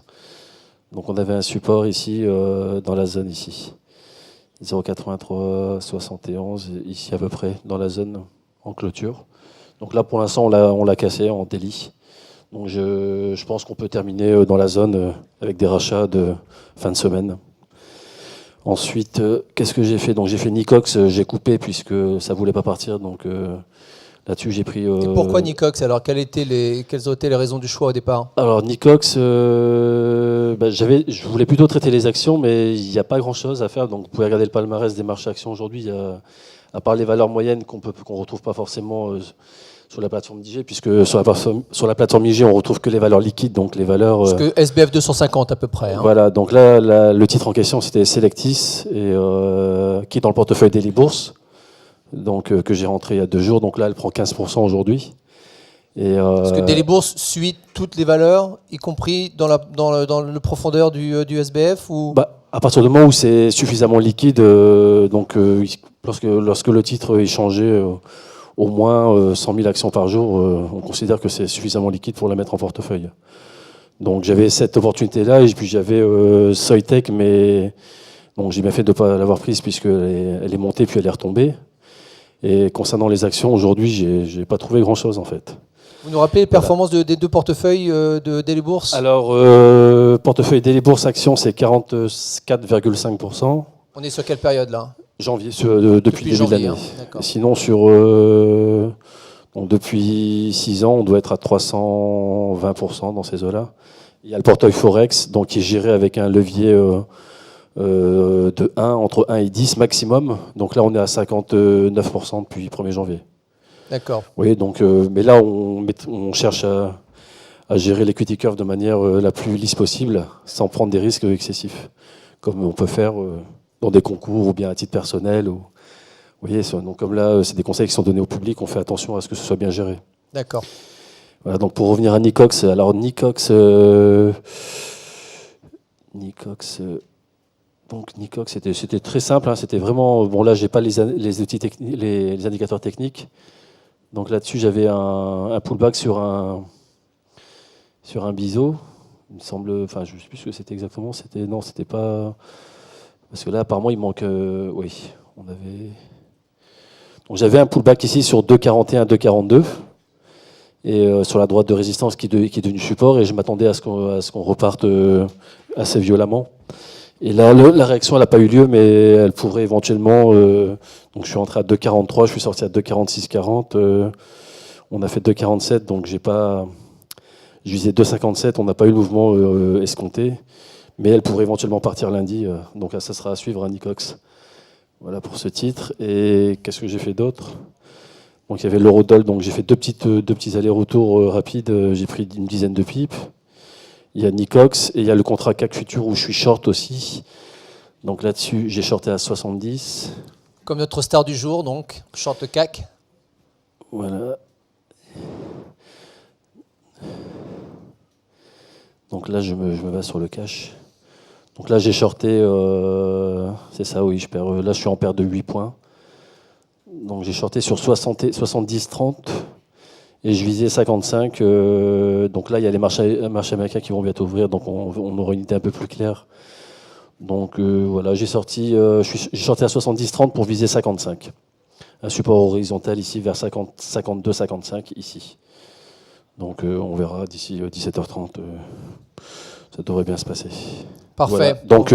Donc on avait un support ici dans la zone ici. 0,8371 ici à peu près dans la zone en clôture. Donc là pour l'instant on l'a cassé en daily. Donc je pense qu'on peut terminer dans la zone avec des rachats de fin de semaine. Ensuite, qu'est-ce que j'ai fait? Donc j'ai fait Nicox, j'ai coupé puisque ça voulait pas partir. Donc là-dessus j'ai pris. Et pourquoi Nicox? Alors quelles ont été les raisons du choix au départ? Alors Nicox, je voulais plutôt traiter les actions, mais il n'y a pas grand-chose à faire. Donc vous pouvez regarder le palmarès des marchés actions aujourd'hui. À part les valeurs moyennes qu'on retrouve pas forcément sur la plateforme IG, puisque sur la plateforme IG, on retrouve que les valeurs liquides, donc les valeurs. Parce que SBF 250 à peu près. Hein. Voilà, donc là, le titre en question, c'était Selectis, et, qui est dans le portefeuille Daily Bourse, donc que j'ai rentré il y a 2 jours. Donc là, elle prend 15% aujourd'hui. Parce que Daily Bourse suit toutes les valeurs, y compris dans le profondeur du SBF ou... À partir du moment où c'est suffisamment liquide, donc lorsque le titre est changé au moins 100 000 actions par jour, on considère que c'est suffisamment liquide pour la mettre en portefeuille. Donc j'avais cette opportunité-là, et puis j'avais Soitec, mais bon, j'ai bien fait de ne pas l'avoir prise puisqu'elle est montée puis elle est retombée. Et concernant les actions, aujourd'hui, j'ai pas trouvé grand-chose en fait. Vous nous rappelez les performances des 2 portefeuilles de Daily Bourse? Alors, portefeuille Daily Bourse Actions, c'est 44,5%. On est sur quelle période là? Janvier, depuis le début de l'année. Sinon, depuis 6 ans, on doit être à 320% dans ces eaux-là. Il y a le portefeuille Forex, donc, qui est géré avec un levier entre 1 et 10 maximum. Donc là, on est à 59% depuis le 1er janvier. D'accord. Oui, donc, mais là, on cherche à gérer l'equity curve de manière la plus lisse possible, sans prendre des risques excessifs, comme on peut faire dans des concours ou bien à titre personnel. Vous voyez, donc comme là, c'est des conseils qui sont donnés au public, on fait attention à ce que ce soit bien géré. D'accord. Voilà, donc pour revenir à Nicox, alors Nicox, c'était très simple, hein, c'était vraiment, bon là, j'ai pas les outils les indicateurs techniques. Donc là-dessus, j'avais un pullback sur un biseau. Il me semble, enfin, je ne sais plus ce que c'était exactement. Non, c'était pas. Parce que là, apparemment, il manque. Oui, on avait. Donc j'avais un pullback ici sur 2,41, 2,42, et sur la droite de résistance qui est devenue support, et je m'attendais à ce qu'on reparte assez violemment. Et là, la réaction, elle n'a pas eu lieu, mais elle pourrait éventuellement. Donc je suis entré à 2,43, je suis sorti à 2,46,40. On a fait 2,47, donc je visais 2,57, on n'a pas eu le mouvement escompté, mais elle pourrait éventuellement partir lundi. Donc là, ça sera à suivre à Nicox. Voilà pour ce titre. Et qu'est-ce que j'ai fait d'autre? Donc il y avait l'eurodoll, donc j'ai fait deux petits allers-retours rapides. J'ai pris une dizaine de pips. Il y a Nicox et il y a le contrat CAC Futur où je suis short aussi. Donc là-dessus, j'ai shorté à 70. Comme notre star du jour, donc, short le CAC. Voilà. Donc là, je me base sur le cash. Donc là, j'ai shorté, c'est ça, oui, je perds. Là, je suis en perte de 8 points. Donc j'ai shorté sur 70-30 et je visais 55. Donc là, il y a les marchés américains qui vont bientôt ouvrir, donc on aura une idée un peu plus claire. Donc voilà, j'ai shorté à 70-30 pour viser 55. Un support horizontal ici vers 52-55 ici. Donc on verra d'ici 17h30. Ça devrait bien se passer. Parfait. Voilà. Donc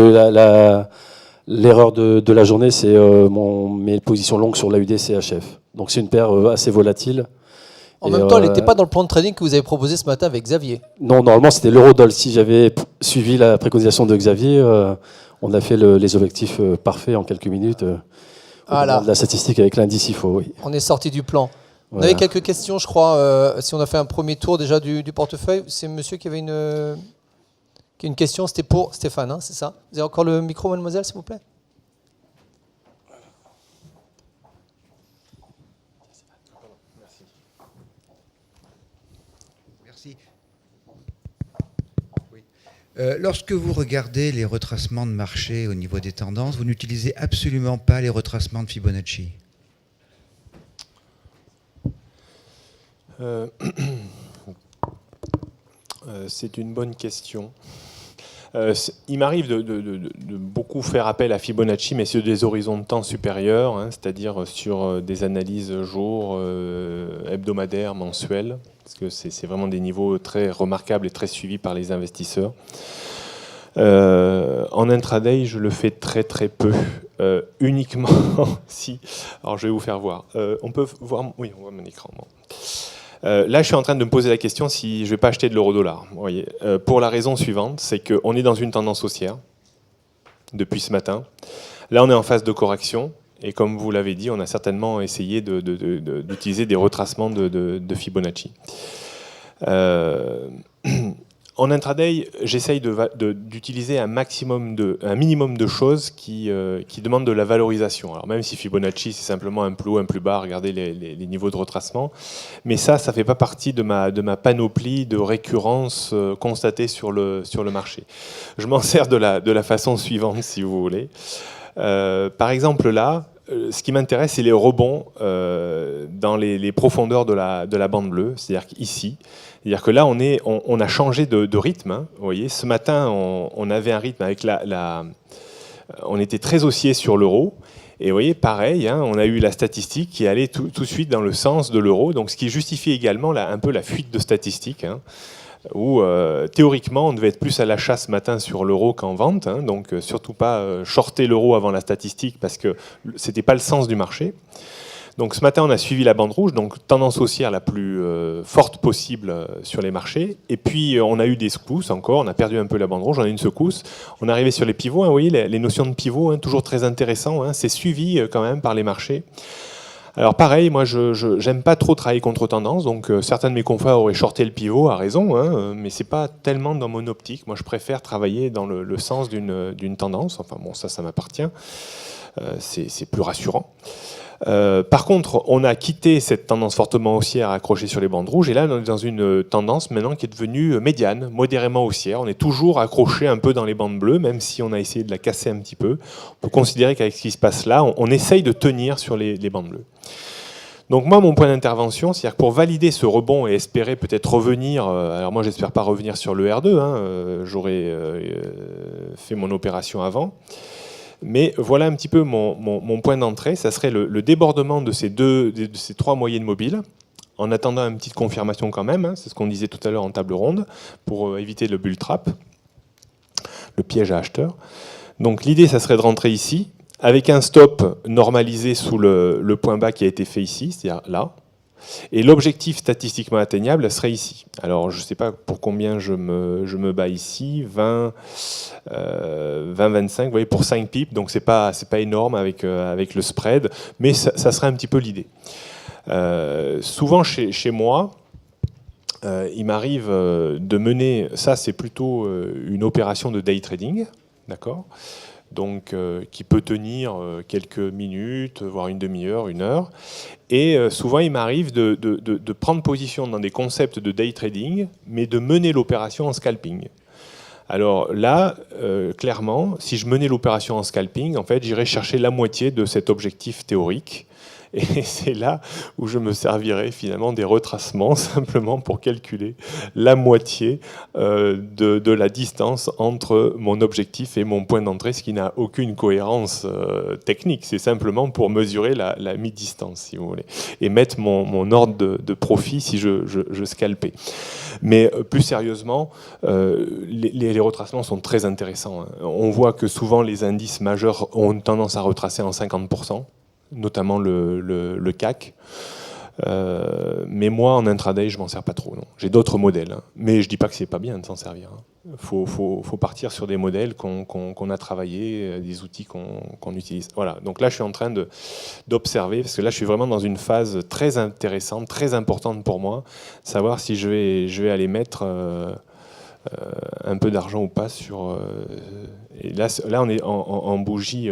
l'erreur de la journée, c'est mes positions longues sur l'AUD CHF. Donc c'est une paire assez volatile. En même temps, elle n'était pas dans le plan de trading que vous avez proposé ce matin avec Xavier. Non, normalement c'était l'eurodoll. Si j'avais suivi la préconisation de Xavier, on a fait les objectifs parfaits en quelques minutes. Voilà. La statistique avec l'indice IFO, oui. On est sorti du plan. Voilà. On avait quelques questions, je crois. Si on a fait un premier tour déjà du portefeuille, c'est monsieur qui avait une question, c'était pour Stéphane, hein, c'est ça? Vous avez encore le micro, mademoiselle, s'il vous plaît? Merci. Oui. Lorsque vous regardez les retracements de marché au niveau des tendances, vous n'utilisez absolument pas les retracements de Fibonacci? C'est une bonne question. Il m'arrive de beaucoup faire appel à Fibonacci, mais sur des horizons de temps supérieurs, hein, c'est-à-dire sur des analyses jour, hebdomadaires, mensuelles, parce que c'est vraiment des niveaux très remarquables et très suivis par les investisseurs. En intraday, je le fais très très peu, uniquement si. Alors je vais vous faire voir. On peut voir, oui, on voit mon écran. Bon. Là, je suis en train de me poser la question si je ne vais pas acheter de l'euro-dollar. Vous voyez, pour la raison suivante, c'est qu'on est dans une tendance haussière depuis ce matin. Là, on est en phase de correction. Et comme vous l'avez dit, on a certainement essayé d'utiliser des retracements de Fibonacci. En intraday, j'essaye d'utiliser un minimum de choses qui demandent de la valorisation. Alors même si Fibonacci, c'est simplement un plus haut, un plus bas, regardez les niveaux de retracement. Mais ça ne fait pas partie de ma panoplie de récurrence constatée sur le marché. Je m'en sers de la façon suivante, si vous voulez. Par exemple, là, ce qui m'intéresse, c'est les rebonds dans les profondeurs de la bande bleue, c'est-à-dire qu'ici. C'est-à-dire que là, on a changé de rythme. Hein, vous voyez, ce matin, on avait un rythme avec on était très haussier sur l'euro. Et vous voyez, pareil, hein, on a eu la statistique qui allait tout de suite dans le sens de l'euro. Donc, ce qui justifie également un peu la fuite de statistiques, hein, où théoriquement, on devait être plus à l'achat ce matin sur l'euro qu'en vente. Hein, donc, surtout pas shorter l'euro avant la statistique parce que c'était pas le sens du marché. Donc ce matin, on a suivi la bande rouge, donc tendance haussière la plus forte possible sur les marchés. Et puis on a eu des secousses encore, on a perdu un peu la bande rouge, on a eu une secousse. On est arrivé sur les pivots, hein, vous voyez les notions de pivot, hein, toujours très intéressant, hein, c'est suivi quand même par les marchés. Alors pareil, moi je n'aime pas trop travailler contre tendance, donc certains de mes confrères auraient shorté le pivot, à raison, hein, mais c'est pas tellement dans mon optique. Moi je préfère travailler dans le sens d'une tendance, enfin bon ça m'appartient, c'est plus rassurant. Par contre, on a quitté cette tendance fortement haussière accrochée sur les bandes rouges et là on est dans une tendance maintenant qui est devenue médiane, modérément haussière. On est toujours accroché un peu dans les bandes bleues, même si on a essayé de la casser un petit peu. On peut considérer qu'avec ce qui se passe là, on essaye de tenir sur les bandes bleues. Donc moi, mon point d'intervention, c'est-à-dire que pour valider ce rebond et espérer peut-être revenir, alors moi j'espère pas revenir sur le R2, hein, j'aurais fait mon opération avant. Mais voilà un petit peu mon point d'entrée, ça serait le débordement de ces trois moyennes mobiles, en attendant une petite confirmation quand même, hein, c'est ce qu'on disait tout à l'heure en table ronde, pour éviter le bull trap, le piège à acheteurs. Donc l'idée, ça serait de rentrer ici, avec un stop normalisé sous le point bas qui a été fait ici, c'est-à-dire là. Et l'objectif statistiquement atteignable serait ici. Alors, je ne sais pas pour combien je me bats ici, 20, 25, vous voyez, pour 5 pips, donc c'est pas énorme avec le spread, mais ça serait un petit peu l'idée. Souvent chez moi, il m'arrive de mener, ça c'est plutôt une opération de day trading, d'accord ? Donc qui peut tenir quelques minutes, voire une demi-heure, une heure. Et souvent, il m'arrive de prendre position dans des concepts de day trading, mais de mener l'opération en scalping. Alors là, clairement, si je menais l'opération en scalping, en fait, j'irais chercher la moitié de cet objectif théorique. Et c'est là où je me servirai finalement des retracements simplement pour calculer la moitié de la distance entre mon objectif et mon point d'entrée, ce qui n'a aucune cohérence technique. C'est simplement pour mesurer la mi-distance, si vous voulez, et mettre mon ordre de profit si je scalpais. Mais plus sérieusement, les retracements sont très intéressants, hein. On voit que souvent les indices majeurs ont tendance à retracer en 50%. Notamment le CAC. Mais moi, en intraday, je m'en sers pas trop. Non. J'ai d'autres modèles. Hein. Mais je dis pas que c'est pas bien de s'en servir. Il faut partir sur des modèles qu'on a travaillés, des outils qu'on utilise. Voilà. Donc là, je suis en train d'observer, parce que là, je suis vraiment dans une phase très intéressante, très importante pour moi, savoir si je vais aller mettre un peu d'argent ou pas sur... Et là, on est en bougie...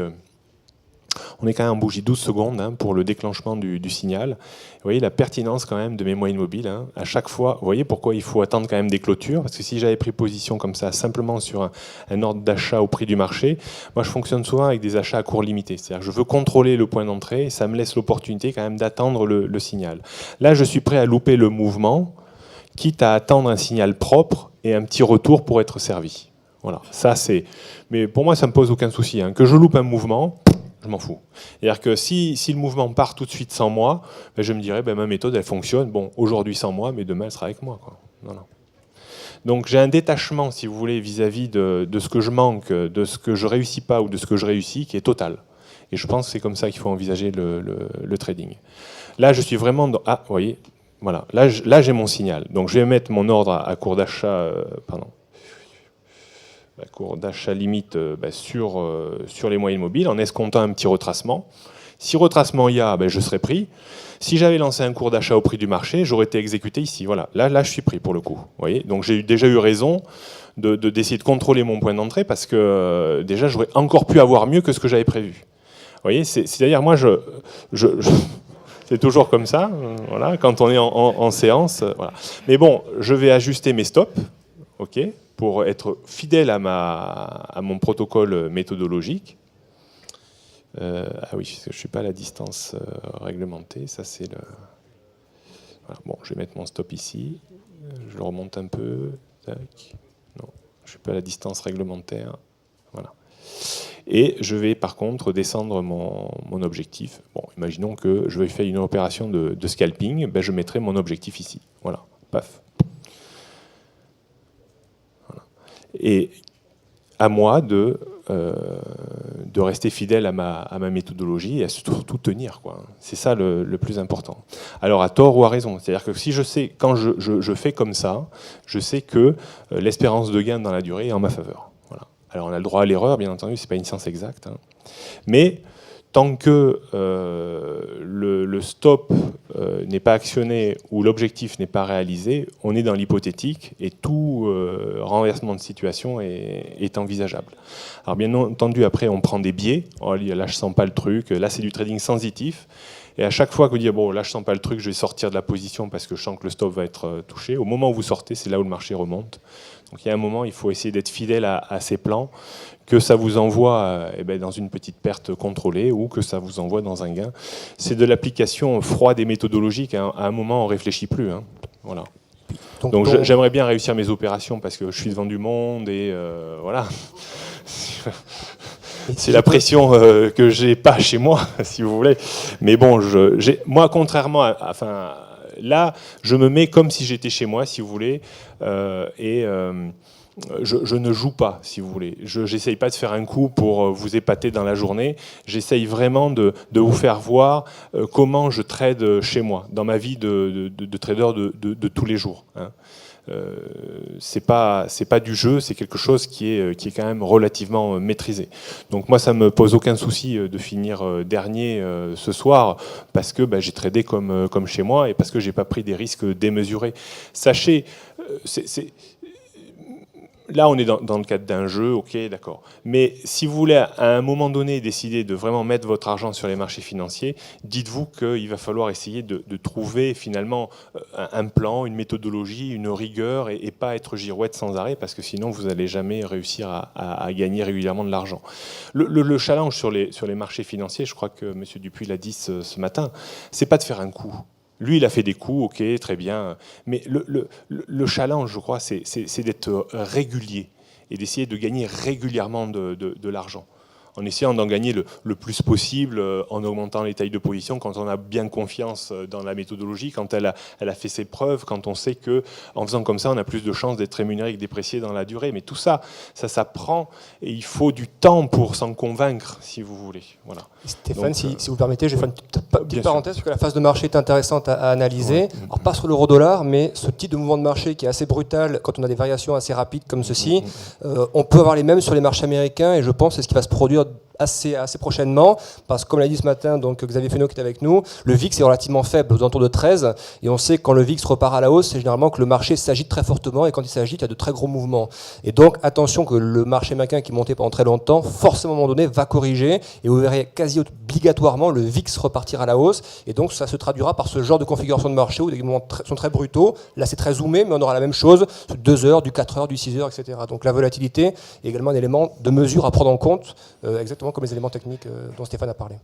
On est quand même en bougie 12 secondes pour le déclenchement du signal. Vous voyez la pertinence quand même de mes moyennes mobiles. À chaque fois, vous voyez pourquoi il faut attendre quand même des clôtures, parce que si j'avais pris position comme ça, simplement sur un ordre d'achat au prix du marché, moi je fonctionne souvent avec des achats à court limité. C'est-à-dire que je veux contrôler le point d'entrée et ça me laisse l'opportunité quand même d'attendre le signal. Là, je suis prêt à louper le mouvement, quitte à attendre un signal propre et un petit retour pour être servi. Voilà, ça c'est. Mais pour moi, ça me pose aucun souci. Que je loupe un mouvement, je m'en fous. C'est-à-dire que si le mouvement part tout de suite sans moi, je me dirais, ma méthode, elle fonctionne. Bon, aujourd'hui sans moi, mais demain, elle sera avec moi. Non. Donc j'ai un détachement, si vous voulez, vis-à-vis de ce que je manque, de ce que je réussis pas ou de ce que je réussis, qui est total. Et je pense que c'est comme ça qu'il faut envisager le trading. Là, je suis vraiment... vous voyez, voilà. Là, j'ai mon signal. Donc je vais mettre mon ordre à cours d'achat... la cours d'achat limite sur les moyennes mobiles en escomptant un petit retracement. Si retracement il y a, je serai pris. Si j'avais lancé un cours d'achat au prix du marché, j'aurais été exécuté ici. Voilà. Là, je suis pris pour le coup. Vous voyez, donc j'ai déjà eu raison d'essayer de contrôler mon point d'entrée parce que déjà j'aurais encore pu avoir mieux que ce que j'avais prévu. Vous voyez, c'est-à-dire moi c'est toujours comme ça. Voilà, quand on est en séance. Voilà. Mais bon, je vais ajuster mes stops. Ok. Pour être fidèle à mon protocole méthodologique. Oui, parce que je ne suis pas à la distance réglementée. Ça, c'est le... Voilà. Bon, je vais mettre mon stop ici. Je le remonte un peu. Tac. Non, je ne suis pas à la distance réglementaire. Voilà. Et je vais par contre descendre mon objectif. Bon, imaginons que je vais faire une opération de scalping. Je mettrai mon objectif ici. Voilà. Paf. Et à moi de rester fidèle à ma méthodologie et à surtout tenir. C'est ça le plus important. Alors à tort ou à raison. C'est-à-dire que si je sais, quand je fais comme ça, je sais que l'espérance de gain dans la durée est en ma faveur. Voilà. Alors on a le droit à l'erreur, bien entendu, c'est pas une science exacte. Mais tant que le stop n'est pas actionné ou l'objectif n'est pas réalisé, on est dans l'hypothétique et tout renversement de situation est envisageable. Alors bien entendu, après, on prend des biais. Oh, là, je sens pas le truc. Là, c'est du trading sensitif. Et à chaque fois que vous dites, bon, là, je sens pas le truc, je vais sortir de la position parce que je sens que le stop va être touché. Au moment où vous sortez, c'est là où le marché remonte. Donc il y a un moment, il faut essayer d'être fidèle à ces plans, que ça vous envoie dans une petite perte contrôlée ou que ça vous envoie dans un gain. C'est de l'application froide et méthodologique. À un moment, on ne réfléchit plus. Voilà. Donc j'aimerais bien réussir mes opérations parce que je suis devant du monde et voilà. C'est la pression que j'ai pas chez moi, si vous voulez. Mais bon, moi, contrairement là, je me mets comme si j'étais chez moi, si vous voulez, je ne joue pas, si vous voulez. J'essaye pas de faire un coup pour vous épater dans la journée. J'essaye vraiment de vous faire voir comment je trade chez moi, dans ma vie de trader de tous les jours. C'est pas du jeu, c'est quelque chose qui est quand même relativement maîtrisé. Donc moi, ça me pose aucun souci de finir dernier ce soir parce que j'ai tradé comme chez moi et parce que j'ai pas pris des risques démesurés. Sachez, là, on est dans le cadre d'un jeu, ok, d'accord. Mais si vous voulez, à un moment donné, décider de vraiment mettre votre argent sur les marchés financiers, dites-vous qu'il va falloir essayer de trouver finalement un plan, une méthodologie, une rigueur, et pas être girouette sans arrêt, parce que sinon, vous n'allez jamais réussir à gagner régulièrement de l'argent. Le challenge sur les marchés financiers, je crois que M. Dupuis l'a dit ce matin, c'est pas de faire un coup. Lui, il a fait des coups, ok, très bien. Mais le challenge, je crois, c'est d'être régulier et d'essayer de gagner régulièrement de l'argent. En essayant d'en gagner le plus possible, en augmentant les tailles de position, quand on a bien confiance dans la méthodologie, quand elle a fait ses preuves, quand on sait qu'en faisant comme ça, on a plus de chances d'être rémunéré que déprécié dans la durée. Mais tout ça s'apprend et il faut du temps pour s'en convaincre, si vous voulez. Voilà. Stéphane, si vous permettez, je vais faire une petite parenthèse, parce que la phase de marché est intéressante à analyser. Ouais. Alors, pas sur l'euro-dollar, mais ce type de mouvement de marché qui est assez brutal, quand on a des variations assez rapides comme ceci, on peut avoir les mêmes sur les marchés américains, et je pense que c'est ce qui va se produire assez prochainement, parce que comme l'a dit ce matin donc Xavier Fesneau qui est avec nous, le VIX est relativement faible, aux alentours de 13, et on sait que quand le VIX repart à la hausse, c'est généralement que le marché s'agite très fortement, et quand il s'agite, il y a de très gros mouvements. Et donc attention que le marché américain qui montait pendant très longtemps, forcément à un moment donné, va corriger, et vous verrez quasi obligatoirement le VIX repartir à la hausse, et donc ça se traduira par ce genre de configuration de marché où des moments sont très brutaux. Là c'est très zoomé, mais on aura la même chose sur 2 heures, du 4 heures, du 6 heures, etc. Donc la volatilité est également un élément de mesure à prendre en compte, exactement comme les éléments techniques dont Stéphane a parlé.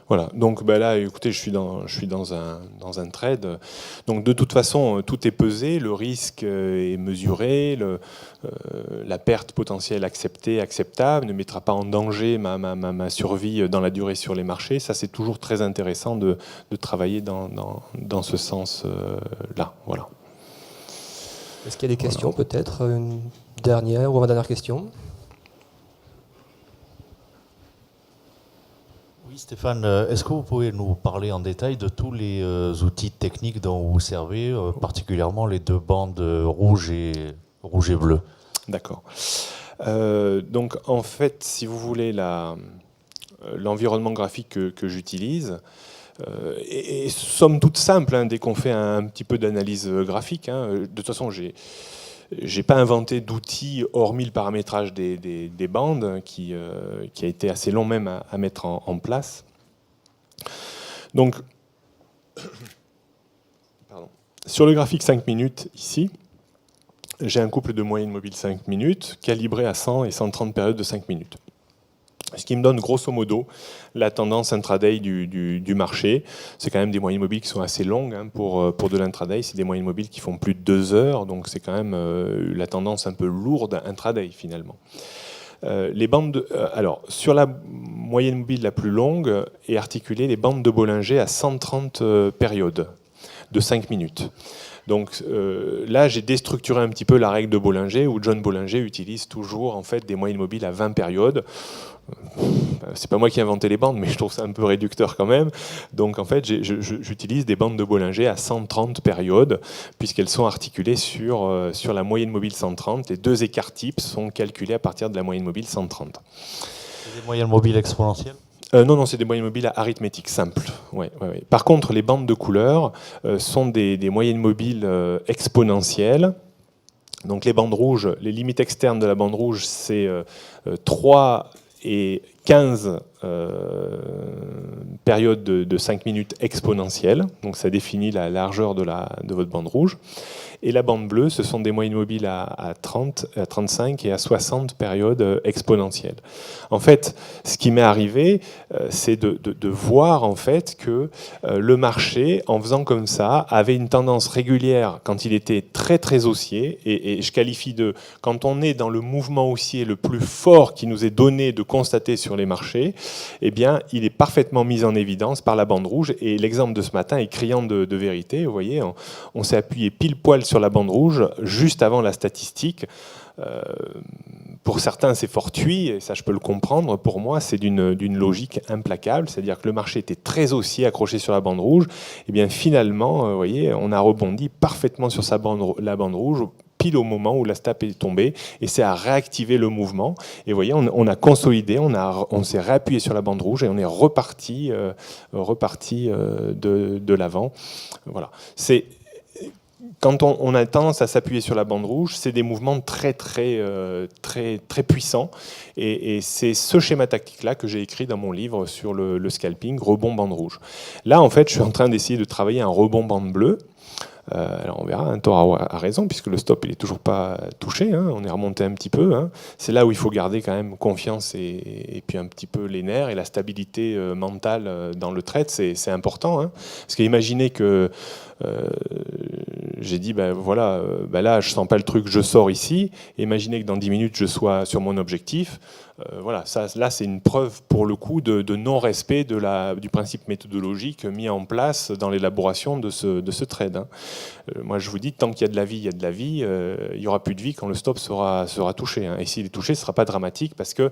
Voilà, donc là, écoutez, je suis dans un trade. Donc de toute façon, tout est pesé, le risque est mesuré, la perte potentielle acceptée, acceptable, ne mettra pas en danger ma survie dans la durée sur les marchés. Ça, c'est toujours très intéressant de travailler dans ce sens-là. Voilà. Est-ce qu'il y a des questions, peut-être une dernière ou avant-dernière question? Oui, Stéphane, est-ce que vous pouvez nous parler en détail de tous les outils techniques dont vous servez, particulièrement les 2 bandes rouge et bleu? D'accord. Donc en fait, si vous voulez, l'environnement graphique que j'utilise, et somme toute simple, hein, dès qu'on fait un petit peu d'analyse graphique, hein, de toute façon, j'ai pas inventé d'outils hormis le paramétrage des bandes qui a été assez long même à mettre en place. Donc, sur le graphique 5 minutes ici, j'ai un couple de moyenne mobile 5 minutes calibré à 100 et 130 périodes de 5 minutes. Ce qui me donne grosso modo la tendance intraday du marché. C'est quand même des moyennes mobiles qui sont assez longues, hein, pour de l'intraday. C'est des moyennes mobiles qui font plus de 2 heures, donc c'est quand même la tendance un peu lourde intraday finalement. Les bandes alors, sur la moyenne mobile la plus longue est articulée les bandes de Bollinger à 130 périodes de 5 minutes. Donc là, j'ai déstructuré un petit peu la règle de Bollinger, où John Bollinger utilise toujours en fait des moyennes mobiles à 20 périodes. C'est pas moi qui ai inventé les bandes, mais je trouve ça un peu réducteur quand même. Donc en fait, j'utilise des bandes de Bollinger à 130 périodes, puisqu'elles sont articulées sur la moyenne mobile 130. Les 2 écarts types sont calculés à partir de la moyenne mobile 130. C'est des moyennes mobiles exponentielles? Non, c'est des moyennes mobiles arithmétiques simples. Ouais. Par contre, les bandes de couleurs sont des moyennes mobiles exponentielles. Donc les bandes rouges, les limites externes de la bande rouge, c'est 3 et 15 périodes de 5 minutes exponentielles. Donc ça définit la largeur de votre bande rouge. Et la bande bleue, ce sont des moyennes mobiles à 30, à 35 et à 60 périodes exponentielles. En fait, ce qui m'est arrivé, c'est de voir en fait que le marché, en faisant comme ça, avait une tendance régulière quand il était très très haussier. Et je qualifie quand on est dans le mouvement haussier le plus fort qui nous est donné de constater sur les marchés, eh bien, il est parfaitement mis en évidence par la bande rouge. Et l'exemple de ce matin est criant de vérité. Vous voyez, on s'est appuyé pile poil sur la bande rouge juste avant la statistique. Pour certains, c'est fortuit, et ça je peux le comprendre. Pour moi, c'est d'une logique implacable, c'est-à-dire que le marché était très haussier, accroché sur la bande rouge. Et bien finalement, vous voyez, on a rebondi parfaitement sur la bande rouge, pile au moment où la stop est tombée, et c'est à réactiver le mouvement. Et vous voyez, on a consolidé, on s'est réappuyé sur la bande rouge et on est reparti de l'avant. Voilà. Quand on a tendance à s'appuyer sur la bande rouge, c'est des mouvements très puissants. Et c'est ce schéma tactique-là que j'ai écrit dans mon livre sur le scalping, rebond bande rouge. Là, en fait, je suis en train d'essayer de travailler un rebond bande bleue. Alors on verra, Thor a raison, puisque le stop il est toujours pas touché, hein, on est remonté un petit peu. Hein. C'est là où il faut garder quand même confiance et puis un petit peu les nerfs et la stabilité mentale dans le trade, c'est important. Hein. Parce qu'imaginez que j'ai dit, là je sens pas le truc, je sors ici. Et imaginez que dans 10 minutes je sois sur mon objectif. Voilà, là c'est une preuve pour le coup de non-respect du principe méthodologique mis en place dans l'élaboration de ce trade. Hein. Moi je vous dis, tant qu'il y a de la vie, il y a de la vie, il n'y aura plus de vie quand le stop sera touché. Hein. Et s'il est touché, ce ne sera pas dramatique parce que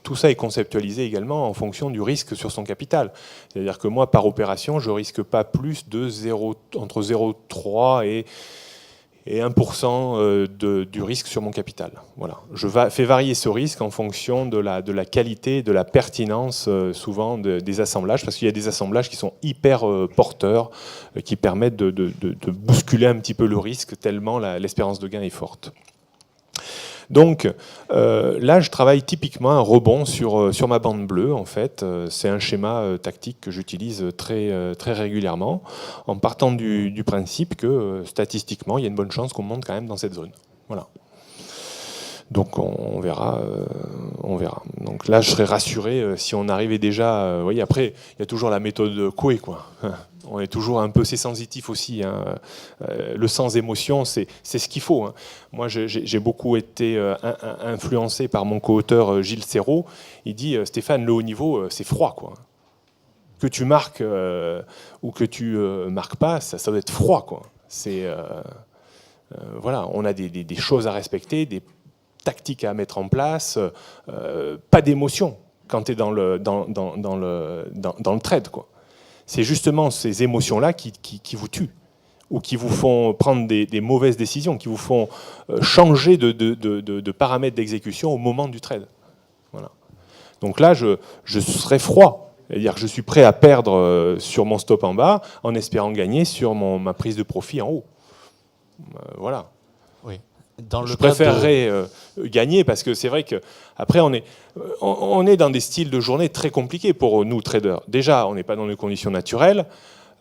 tout ça est conceptualisé également en fonction du risque sur son capital. C'est-à-dire que moi, par opération, je ne risque pas plus de entre 0,3 et 1% du risque sur mon capital. Voilà. Je fais varier ce risque en fonction de la qualité, de la pertinence souvent des assemblages, parce qu'il y a des assemblages qui sont hyper porteurs, qui permettent de bousculer un petit peu le risque, tellement l'espérance de gain est forte. Donc là, je travaille typiquement un rebond sur ma bande bleue. En fait, c'est un schéma tactique que j'utilise très régulièrement, en partant du principe que statistiquement, il y a une bonne chance qu'on monte quand même dans cette zone. Voilà. Donc on verra. Donc là, je serais rassuré si on arrivait déjà. Vous voyez, après, il y a toujours la méthode Coué, quoi. On est toujours un peu sensitif aussi. Hein. Le sans émotion, c'est ce qu'il faut. Hein. Moi, j'ai beaucoup été influencé par mon co-auteur Gilles Serrault. Il dit, Stéphane, le haut niveau, c'est froid, quoi. Que tu marques ou que tu marques pas, ça doit être froid, quoi. Voilà, on a des choses à respecter, des tactiques à mettre en place, pas d'émotion quand tu es dans le trade, quoi. C'est justement ces émotions-là qui vous tuent, ou qui vous font prendre des mauvaises décisions, qui vous font changer de paramètres d'exécution au moment du trade. Voilà. Donc là, je serai froid. C'est-à-dire que je suis prêt à perdre sur mon stop en bas en espérant gagner sur ma prise de profit en haut. Voilà. Oui. Je préférerais gagner, parce que c'est vrai qu'après, on est dans des styles de journée très compliqués pour nous, traders. Déjà, on n'est pas dans des conditions naturelles.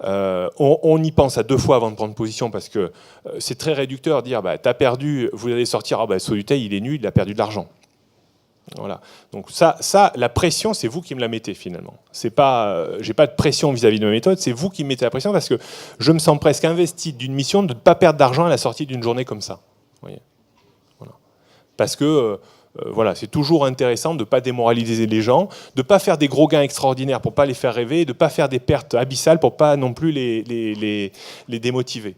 On y pense à 2 fois avant de prendre position, parce que c'est très réducteur de dire t'as perdu, vous allez sortir, Solutai, il est nul, il a perdu de l'argent. Voilà. Donc ça, la pression, c'est vous qui me la mettez finalement. C'est pas, j'ai pas de pression vis-à-vis de ma méthode, c'est vous qui me mettez la pression, parce que je me sens presque investi d'une mission de ne pas perdre d'argent à la sortie d'une journée comme ça. Vous voyez. Voilà. Parce que voilà, c'est toujours intéressant de ne pas démoraliser les gens, de ne pas faire des gros gains extraordinaires pour ne pas les faire rêver, de ne pas faire des pertes abyssales pour ne pas non plus les démotiver.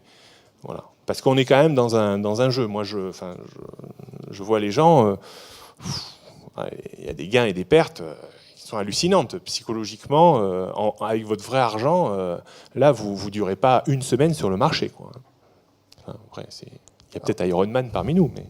Voilà. Parce qu'on est quand même dans un jeu. Moi, je vois les gens, il y a des gains et des pertes qui sont hallucinantes. Psychologiquement, avec votre vrai argent, là, vous ne durez pas une semaine sur le marché, quoi. Enfin, après, il y a peut-être Iron Man parmi nous, mais...